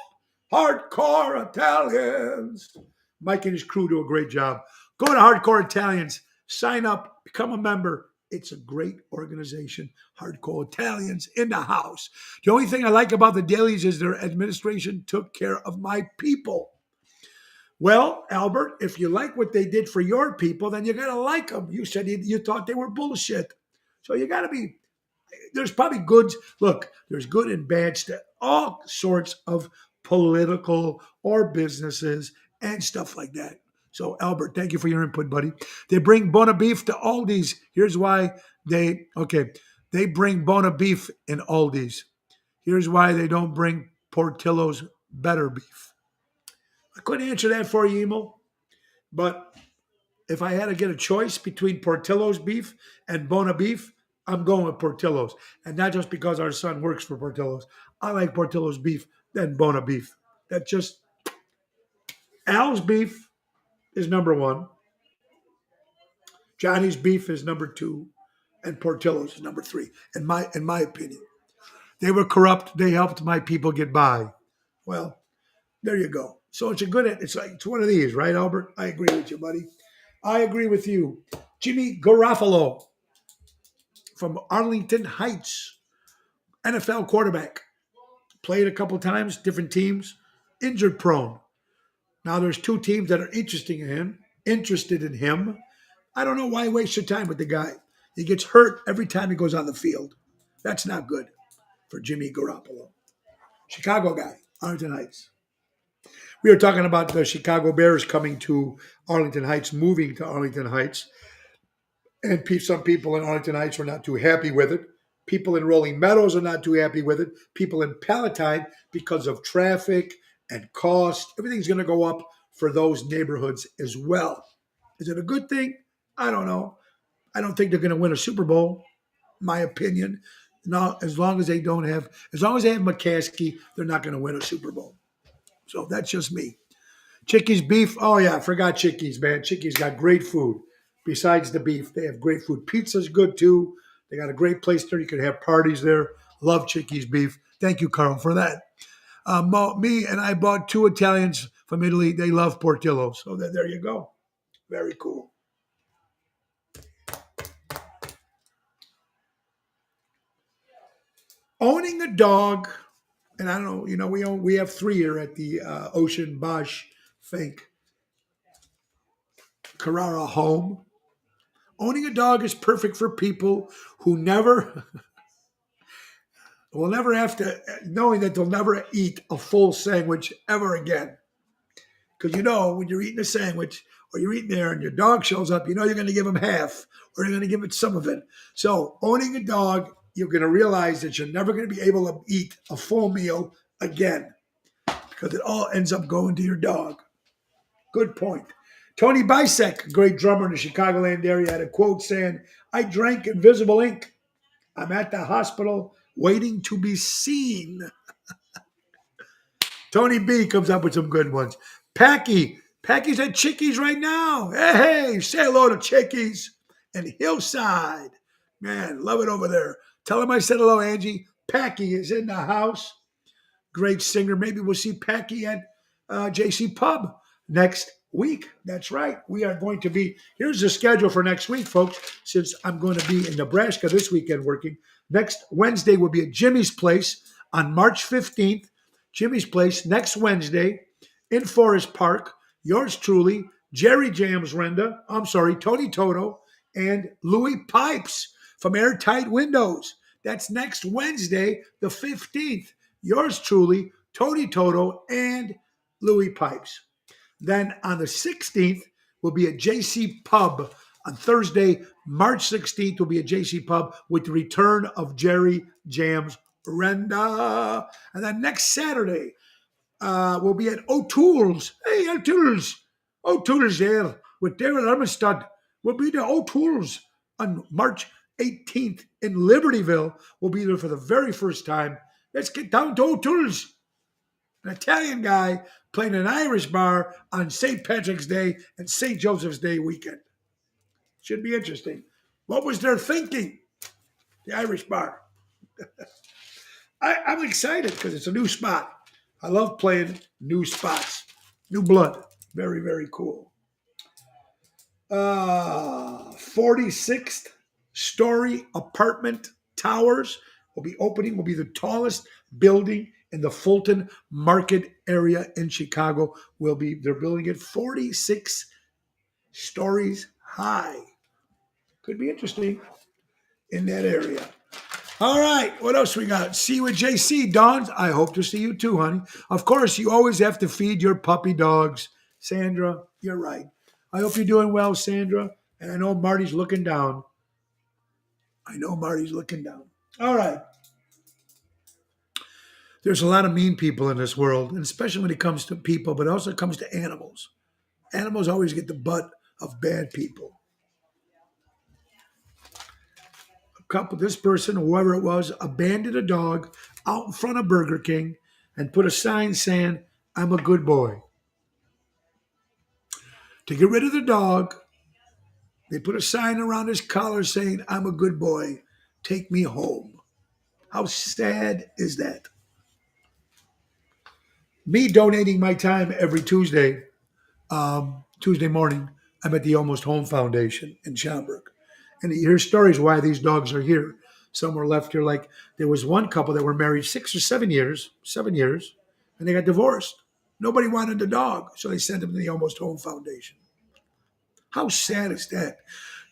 hardcore Italians. Mike and his crew do a great job. Go to Hardcore Italians, sign up, become a member. It's a great organization. Hardcore Italians in the house. The only thing I like about the dailies is their administration took care of my people. Well, Albert, if you like what they did for your people, then you got to like them. You said you thought they were bullshit. So you got to be, there's probably goods. Look, there's good and bad stuff, all sorts of political or businesses and stuff like that. So, Albert, thank you for your input, buddy. They bring Bona Beef to Aldi's. Here's why they bring Bona Beef in Aldi's. Here's why they don't bring Portillo's Better Beef. I couldn't answer that for you, Emil, but if I had to get a choice between Portillo's beef and Bona Beef, I'm going with Portillo's. And not just because our son works for Portillo's. I like Portillo's beef than Bona Beef. That just, Al's beef is number one. Johnny's beef is number two. And Portillo's is number three, in my opinion. They were corrupt. They helped my people get by. Well, there you go. So it's one of these, right, Albert? I agree with you, buddy. I agree with you. Jimmy Garofalo from Arlington Heights, NFL quarterback. Played a couple times, different teams, injured prone. Now there's two teams that are interested in him. I don't know why waste your time with the guy. He gets hurt every time he goes on the field. That's not good for Jimmy Garoppolo. Chicago guy, Arlington Heights. We were talking about the Chicago Bears coming to Arlington Heights, moving to Arlington Heights. And some people in Arlington Heights were not too happy with it. People in Rolling Meadows are not too happy with it. People in Palatine, because of traffic and cost, everything's going to go up for those neighborhoods as well. Is it a good thing? I don't know. I don't think they're going to win a Super Bowl, my opinion. No, as long as they have McCaskey, they're not going to win a Super Bowl. So that's just me. Chickies beef. Oh, yeah, I forgot Chickies, man. Chickies got great food. Besides the beef, they have great food. Pizza's good, too. They got a great place there. You can have parties there. Love Chickies beef. Thank you, Carl, for that. Me and I bought two Italians from Italy. They love Portillo. So there you go. Very cool. Owning a dog, and I don't know, we have three here at the Ocean Bosch Fink Carrara home. Owning a dog is perfect for people who will never have to, knowing that they'll never eat a full sandwich ever again. Because when you're eating a sandwich or you're eating there and your dog shows up, you're going to give him half or you're going to give it some of it. So owning a dog, you're going to realize that you're never going to be able to eat a full meal again because it all ends up going to your dog. Good point. Tony Bisek, a great drummer in the Chicagoland area, had a quote saying, "I drank invisible ink. I'm at the hospital waiting to be seen." Tony B comes up with some good ones. Packy's at Chickies right now. Hey, say hello to Chickies and Hillside. Man, love it over there. Tell him I said hello, Angie. Packy is in the house. Great singer. Maybe we'll see Packy at JC Pub next week. That's right. We are going to be, here's the schedule for next week, folks, since I'm going to be in Nebraska this weekend working. Next Wednesday will be at Jimmy's Place on March 15th. Jimmy's Place next Wednesday in Forest Park. Yours truly, Jerry Jams Tony Toto, and Louis Pipes from Airtight Windows. That's next Wednesday, the 15th. Yours truly, Tony Toto and Louis Pipes. Then on the 16th, will be at JC Pub on Thursday, March 16th. Will be at JC Pub with the return of Jerry Jams Renda. And then next Saturday, we'll be at O'Toole's. Hey, O'Toole's. O'Toole's there with Daryl Armstead. We'll be at O'Toole's on March 18th in Libertyville. We'll be there for the very first time. Let's get down to O'Toole's. An Italian guy playing an Irish bar on St. Patrick's Day and St. Joseph's Day weekend. Should be interesting. What was their thinking? The Irish bar. I'm excited because it's a new spot. I love playing new spots. New blood. Very, very cool. 46th story apartment towers will be opening, will be the tallest building in the Fulton Market area in Chicago. They're building it 46 stories high. Could be interesting in that area. All right, what else we got? See you at JC, Dawn. I hope to see you too, honey. Of course, you always have to feed your puppy dogs. Sandra, you're right. I hope you're doing well, Sandra. And I know Marty's looking down. All right. There's a lot of mean people in this world, and especially when it comes to people, but it also comes to animals. Animals always get the butt of bad people. This person, whoever it was, abandoned a dog out in front of Burger King and put a sign saying, "I'm a good boy." To get rid of the dog, they put a sign around his collar saying, "I'm a good boy. Take me home." How sad is that? Me donating my time every Tuesday morning, I'm at the Almost Home Foundation in Schaumburg. And you hear stories why these dogs are here. Some were left here. Like there was one couple that were married 6 or 7 years, and they got divorced. Nobody wanted the dog, so they sent him to the Almost Home Foundation. How sad is that?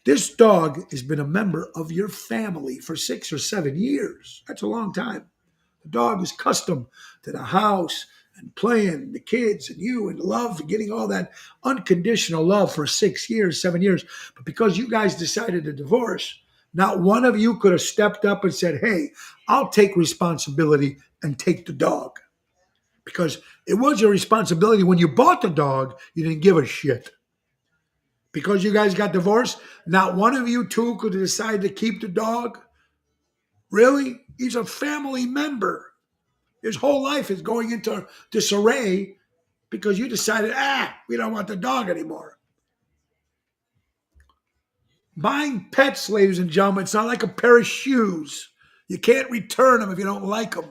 This dog has been a member of your family for 6 or 7 years. That's a long time. The dog is accustomed to the house and playing, the kids and you and love, and getting all that unconditional love for 6 years, 7 years. But because you guys decided to divorce, not one of you could have stepped up and said, "Hey, I'll take responsibility and take the dog." Because it was your responsibility when you bought the dog, you didn't give a shit. Because you guys got divorced, not one of you two could decide to keep the dog. Really? He's a family member. His whole life is going into disarray because you decided, we don't want the dog anymore. Buying pets, ladies and gentlemen, it's not like a pair of shoes. You can't return them if you don't like them.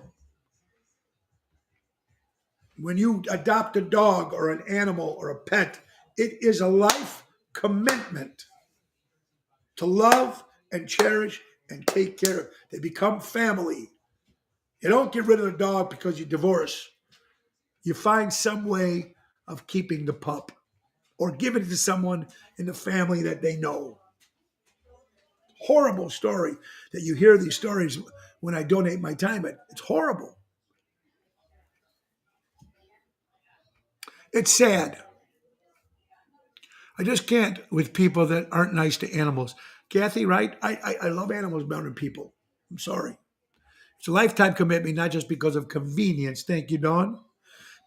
When you adopt a dog or an animal or a pet, it is a life commitment to love and cherish and take care of. They become family. You don't get rid of the dog because you divorce. You find some way of keeping the pup or give it to someone in the family that they know. Horrible story that you hear these stories when I donate my time. It's horrible. It's sad. I just can't with people that aren't nice to animals. Kathy, right? I love animals better than people. I'm sorry. It's a lifetime commitment, not just because of convenience. Thank you, Dawn.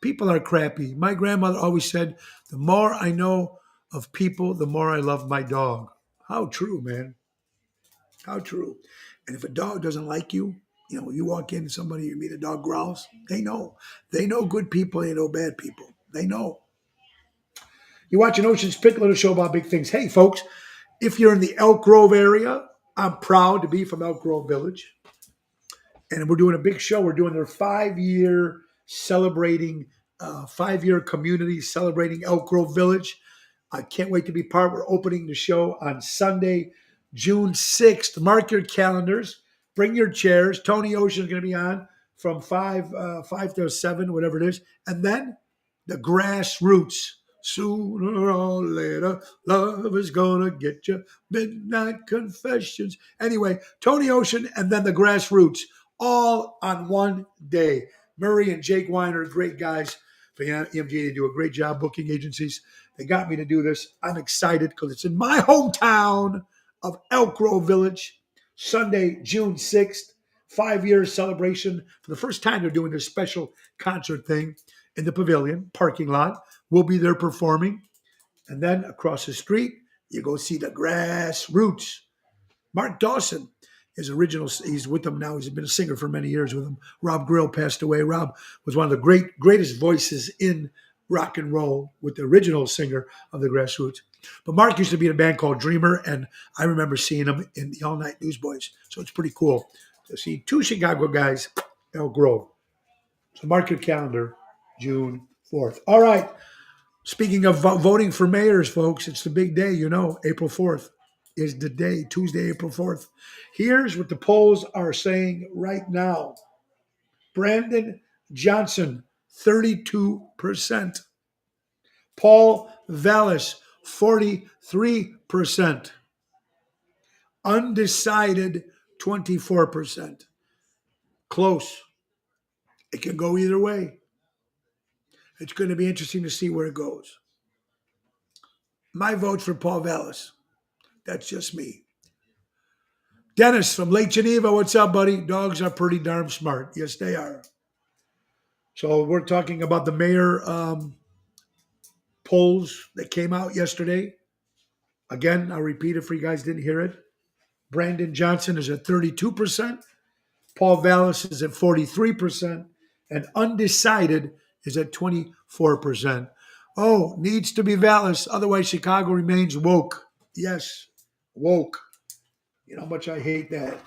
People are crappy. My grandmother always said, the more I know of people, the more I love my dog. How true, man. How true. And if a dog doesn't like you, you walk in, somebody, you meet a dog growls, they know. They know good people, they know bad people. They know. You watch an Ocean's Pit Little show about big things. Hey, folks, if you're in the Elk Grove area, I'm proud to be from Elk Grove Village. And we're doing a big show. We're doing their 5-year celebrating, 5-year community celebrating Elk Grove Village. I can't wait to be part. We're opening the show on Sunday, June 6th. Mark your calendars. Bring your chairs. Tony Ocean is going to be on from 5 to 7, whatever it is. And then the Grassroots. Sooner or later, love is going to get you. Midnight Confessions. Anyway, Tony Ocean and then the Grassroots. All on one day. Murray and Jake Weiner, great guys. for EMG. They do a great job, booking agencies. They got me to do this. I'm excited because it's in my hometown of Elk Grove Village, Sunday, June 6th, 5 year celebration. For the first time, they're doing this special concert thing in the pavilion parking lot. We'll be there performing. And then across the street, you go see the Grassroots. Mark Dawson is original. He's with them now. He's been a singer for many years with them. Rob Grill passed away. Rob was one of the greatest voices in rock and roll with the original singer of the Grassroots. But Mark used to be in a band called Dreamer, and I remember seeing him in the All Night Newsboys. So it's pretty cool to see two Chicago guys, Elk Grove. So mark your calendar, June 4th. All right. Speaking of voting for mayors, folks, it's the big day, April 4th is the day, Tuesday, April 4th. Here's what the polls are saying right now. Brandon Johnson, 32%. Paul Vallis, 43%. Undecided, 24%. Close. It can go either way. It's going to be interesting to see where it goes. My vote's for Paul Vallis. That's just me. Dennis from Lake Geneva, what's up, buddy? Dogs are pretty darn smart. Yes, they are. So we're talking about the mayor polls that came out yesterday. Again, I'll repeat it for you guys didn't hear it. Brandon Johnson is at 32%. Paul Vallis is at 43%. And undecided is at 24%. Oh, needs to be Vallis. Otherwise, Chicago remains woke. Yes, woke. You know how much I hate that.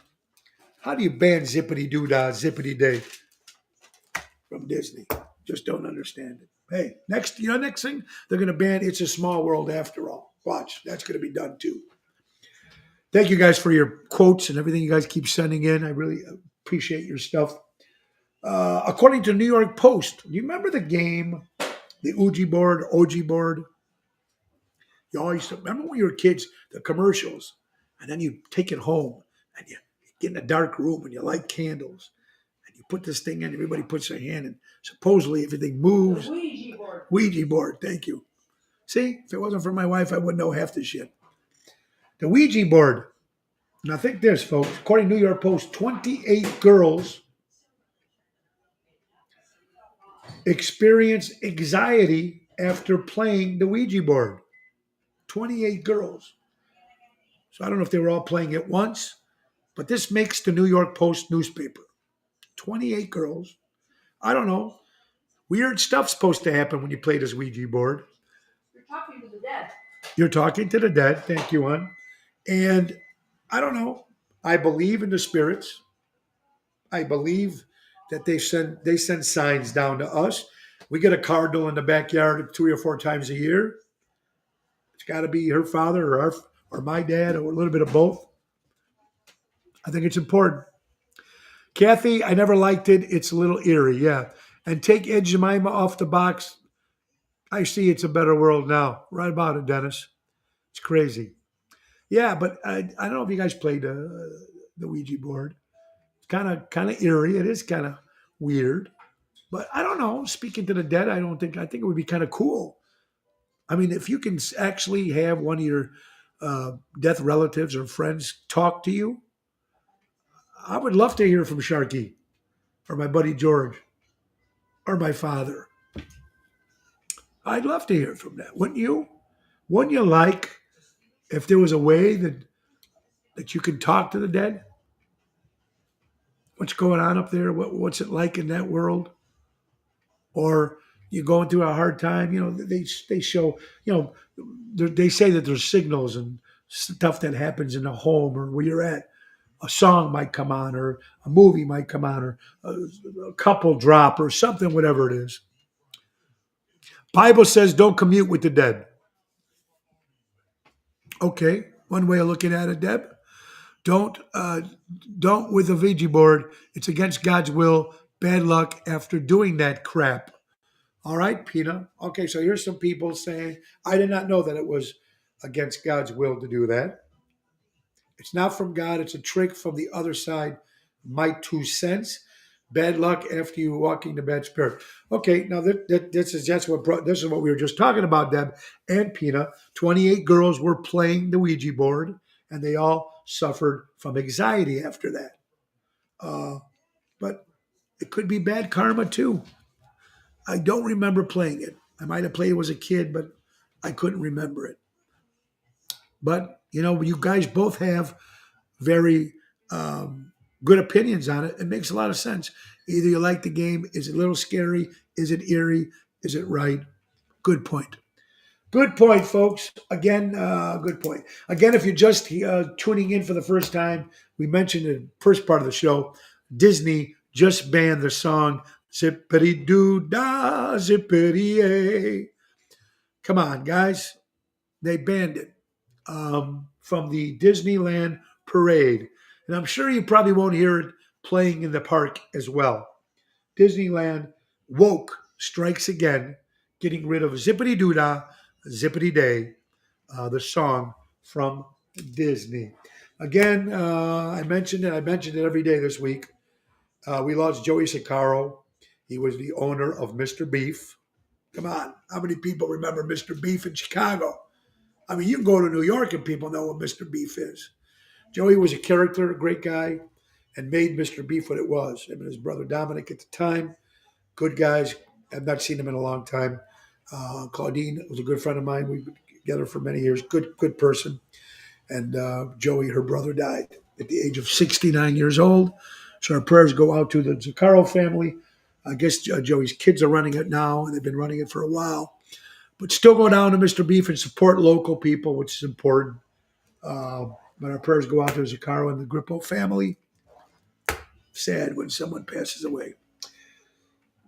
How do you ban Zippity Doodah, Zippity Day from Disney? Just don't understand it. Hey, next thing, they're going to ban It's a Small World after all. Watch, that's going to be done too. Thank you guys for your quotes and everything you guys keep sending in. I really appreciate your stuff. According to New York Post, do you remember the game, the Ouija board, OG board? You always remember when you were kids, the commercials, and then you take it home and you get in a dark room and you light candles and you put this thing in, everybody puts their hand in. Supposedly everything moves. The Ouija board. Ouija board, thank you. See, if it wasn't for my wife, I wouldn't know half the shit. The Ouija board. Now think this, folks. According to New York Post, 28 girls experience anxiety after playing the Ouija board. 28 girls. So I don't know if they were all playing at once, but this makes the New York Post newspaper. 28 girls. I don't know. Weird stuff's supposed to happen when you play this Ouija board. You're talking to the dead. You're talking to the dead. Thank you, hon. And I don't know. I believe in the spirits. I believe that they send signs down to us. We get a cardinal in the backyard 3 or 4 times a year. It's got to be her father or my dad or a little bit of both. I think it's important. Kathy, I never liked it. It's a little eerie, yeah. And take Ed Jemima off the box. I see it's a better world now. Right about it, Dennis. It's crazy. Yeah, but I don't know if you guys played the Ouija board. It's kind of eerie. It is kind of weird. But I don't know. Speaking to the dead, I think it would be kind of cool. I mean, if you can actually have one of your death relatives or friends talk to you, I would love to hear from Sharky or my buddy George or my father. I'd love to hear from that. Wouldn't you? Wouldn't you like if there was a way that you could talk to the dead? What's going on up there? What's it like in that world? Or you're going through a hard time, they show, they say that there's signals and stuff that happens in the home or where you're at. A song might come on or a movie might come on or a couple drop or something, whatever it is. Bible says don't commute with the dead. Okay, one way of looking at it, Deb. Don't with a Ouija board. It's against God's will. Bad luck after doing that crap. All right, Pina. Okay, so here's some people saying, I did not know that it was against God's will to do that. It's not from God. It's a trick from the other side. My 2 cents. Bad luck after you walking the bad spirit. Okay, now this is what we were just talking about, Deb and Pina. 28 girls were playing the Ouija board, and they all suffered from anxiety after that. But it could be bad karma too. I don't remember playing it. I might have played it as a kid, but I couldn't remember it. But you guys both have very good opinions on it. It makes a lot of sense. Either you like the game, is it a little scary? Is it eerie? Is it right? Good point. Good point, folks. Again, good point. Again, if you're just tuning in for the first time, we mentioned in the first part of the show, Disney just banned the song Zippity Doo Dah, Zippity A. Come on, guys. They banned it from the Disneyland parade. And I'm sure you probably won't hear it playing in the park as well. Disneyland woke strikes again, getting rid of Zippity Doodah, Zippity Day, the song from Disney. Again, I mentioned it. I mentioned it every day this week. We lost Joey Sicaro. He was the owner of Mr. Beef. Come on, how many people remember Mr. Beef in Chicago? I mean, you can go to New York and people know what Mr. Beef is. Joey was a character, a great guy, and made Mr. Beef what it was. Him and his brother Dominic at the time, good guys. I've not seen him in a long time. Claudine was a good friend of mine. We've been together for many years. Good person. And Joey, her brother, died at the age of 69 years old. So our prayers go out to the Zuccaro family. I guess Joey's kids are running it now, and they've been running it for a while. But still go down to Mr. Beef and support local people, which is important. But our prayers go out to Zuccaro and the Grippo family. Sad when someone passes away.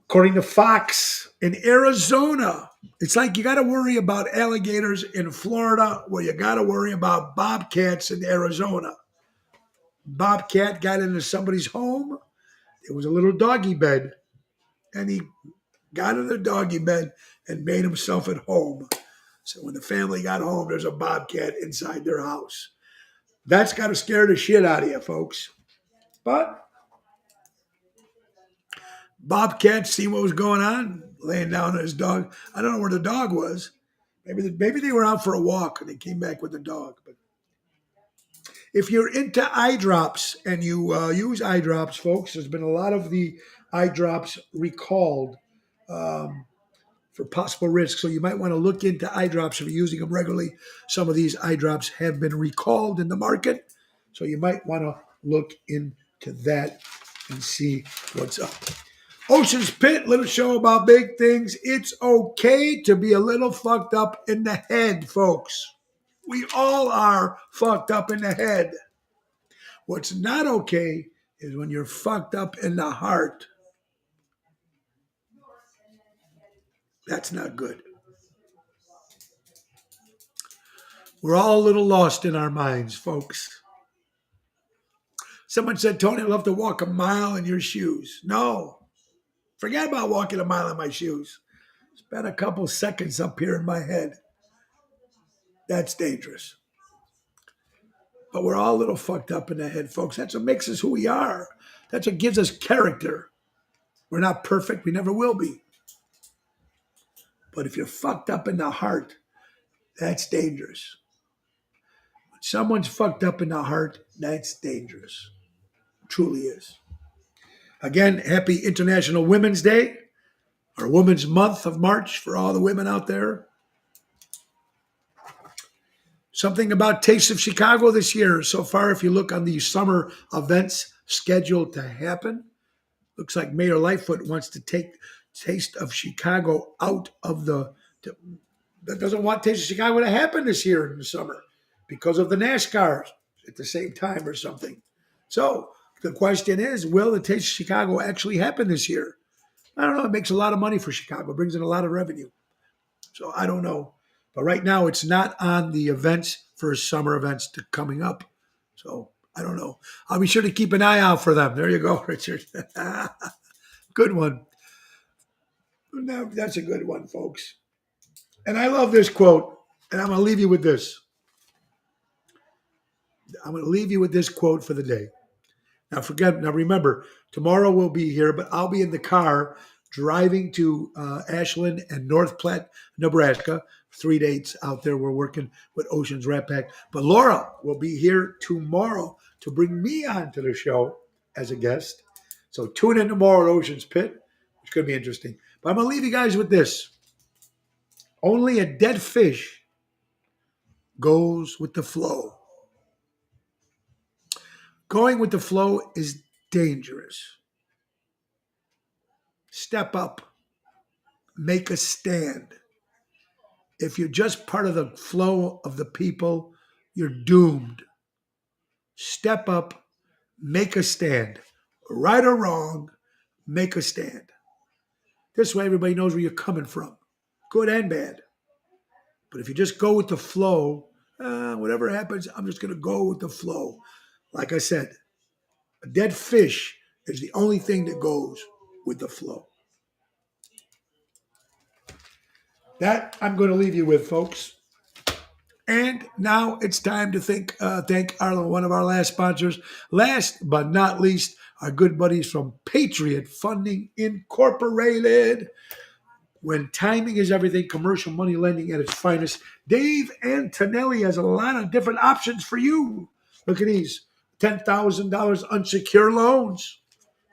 According to Fox, in Arizona, it's like you got to worry about alligators in Florida, where you got to worry about bobcats in Arizona. Bobcat got into somebody's home. It was a little doggy bed, and he got in the doggy bed and made himself at home. So when the family got home, there's a bobcat inside their house. That's got to scare the shit out of you, folks. But Bobcat seen what was going on, laying down on his dog. I don't know where the dog was. Maybe they were out for a walk and they came back with the dog. But if you're into eye drops and you use eye drops, folks, there's been a lot of the eye drops recalled for possible risk. So you might want to look into eye drops if you're using them regularly. Some of these eye drops have been recalled in the market. So you might want to look into that and see what's up. Ocean's Pit, little show about big things. It's okay to be a little fucked up in the head, folks. We all are fucked up in the head. What's not okay is when you're fucked up in the heart. That's not good. We're all a little lost in our minds, folks. Someone said, Tony, I'd love to walk a mile in your shoes. No, forget about walking a mile in my shoes. Spend a couple seconds up here in my head. That's dangerous. But we're all a little fucked up in the head, folks. That's what makes us who we are. That's what gives us character. We're not perfect. We never will be. But if you're fucked up in the heart, that's dangerous. When someone's fucked up in the heart, that's dangerous. It truly is. Again, happy International Women's Day, or Women's Month of March for all the women out there. Something about Taste of Chicago this year. So far, if you look on the summer events scheduled to happen, looks like Mayor Lightfoot wants to take Taste of Chicago out of that doesn't want Taste of Chicago to happen this year in the summer because of the NASCAR at the same time or something. So the question is, will the Taste of Chicago actually happen this year? I don't know. It makes a lot of money for Chicago, brings in a lot of revenue. So I don't know. But right now, it's not on the events for summer events coming up. So I don't know. I'll be sure to keep an eye out for them. There you go, Richard. Good one. Now, that's a good one, folks. And I love this quote. And I'm going to leave you with this. I'm going to leave you with this quote for the day. Now remember, tomorrow we'll be here, but I'll be in the car driving to Ashland and North Platte, Nebraska. 3 dates out there. We're working with Oceans Rat Pack. But Laura will be here tomorrow to bring me onto the show as a guest. So tune in tomorrow at Oceans Pit, which could be interesting. But I'm going to leave you guys with this. Only a dead fish goes with the flow. Going with the flow is dangerous. Step up. Make a stand. If you're just part of the flow of the people, you're doomed. Step up. Make a stand. Right or wrong, make a stand. This way everybody knows where you're coming from, good and bad. But if you just go with the flow, whatever happens, I'm just going to go with the flow. Like I said, a dead fish is the only thing that goes with the flow. That I'm going to leave you with, folks. And now it's time to thank one of our last sponsors. Last but not least, our good buddies from Patriot Funding Incorporated. When timing is everything, commercial money lending at its finest, Dave Antonelli has a lot of different options for you. Look at these. $10,000 unsecured loans.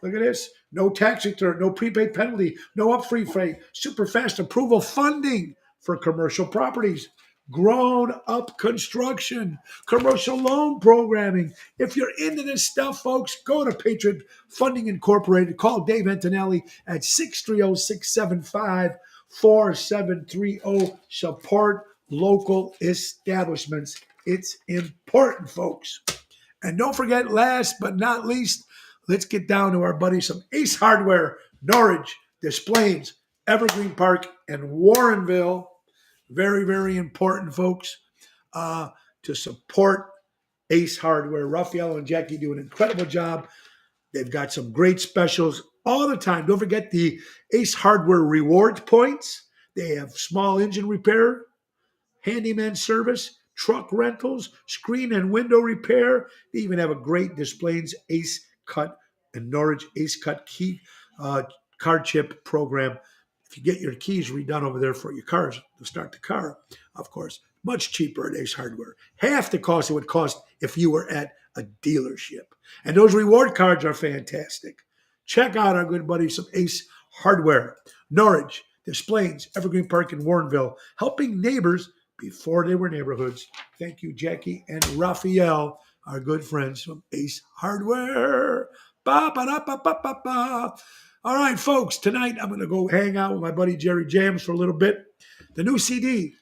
Look at this. No tax return, no prepaid penalty, no upfront fee, super fast approval funding for commercial properties, grown-up construction, commercial loan programming. If you're into this stuff, folks, go to Patriot Funding Incorporated. Call Dave Antonelli at 630-675-4730. Support local establishments. It's important, folks. And don't forget, last but not least, let's get down to our buddies from Ace Hardware, Norridge, Des Plaines, Evergreen Park, and Warrenville. Very, very important, folks, to support Ace Hardware. Raphael and Jackie do an incredible job. They've got some great specials all the time. Don't forget the Ace Hardware reward points. They have small engine repair, handyman service, truck rentals, screen and window repair. They even have a great Des Plaines Ace Cut and Norridge Ace Cut key card chip program. If you get your keys redone over there for your cars to start the car, of course, much cheaper at Ace Hardware. Half the cost it would cost if you were at a dealership. And those reward cards are fantastic. Check out our good buddies from Ace Hardware, Norridge, Des Plaines, Evergreen Park, and Warrenville, helping neighbors before they were neighborhoods. Thank you, Jackie and Raphael, our good friends from Ace Hardware. Ba-ba-da-ba-ba-ba-ba. All right, folks, tonight I'm going to go hang out with my buddy Jerry Jams for a little bit. The new CD,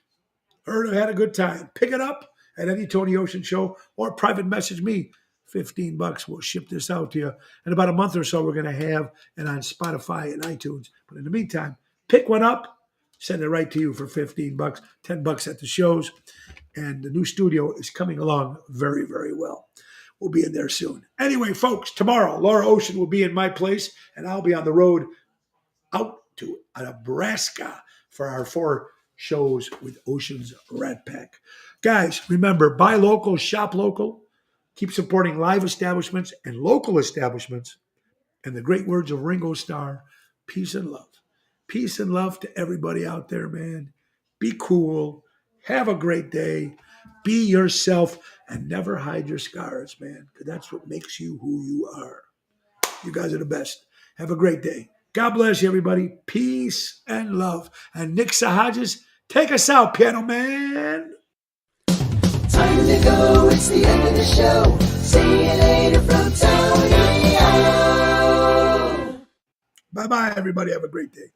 heard I had a good time. Pick it up at any Tony Ocean show or private message me. $15. We'll ship this out to you. In about a month or so, we're going to have it on Spotify and iTunes. But in the meantime, pick one up, send it right to you for $15, $10 at the shows. And the new studio is coming along very, very well. We'll be in there soon. Anyway, folks, tomorrow, Laura Ocean will be in my place, and I'll be on the road out to Nebraska for our 4 shows with Oceans Rat Pack. Guys, remember, buy local, shop local, keep supporting live establishments and local establishments. And the great words of Ringo Starr, peace and love. Peace and love to everybody out there, man. Be cool. Have a great day. Be yourself and never hide your scars, man, because that's what makes you who you are. You guys are the best. Have a great day. God bless you, everybody. Peace and love. And Nick Sahajas, take us out, piano man. Time to go, it's the end of the show. See you later from Tony O. Bye-bye, everybody. Have a great day.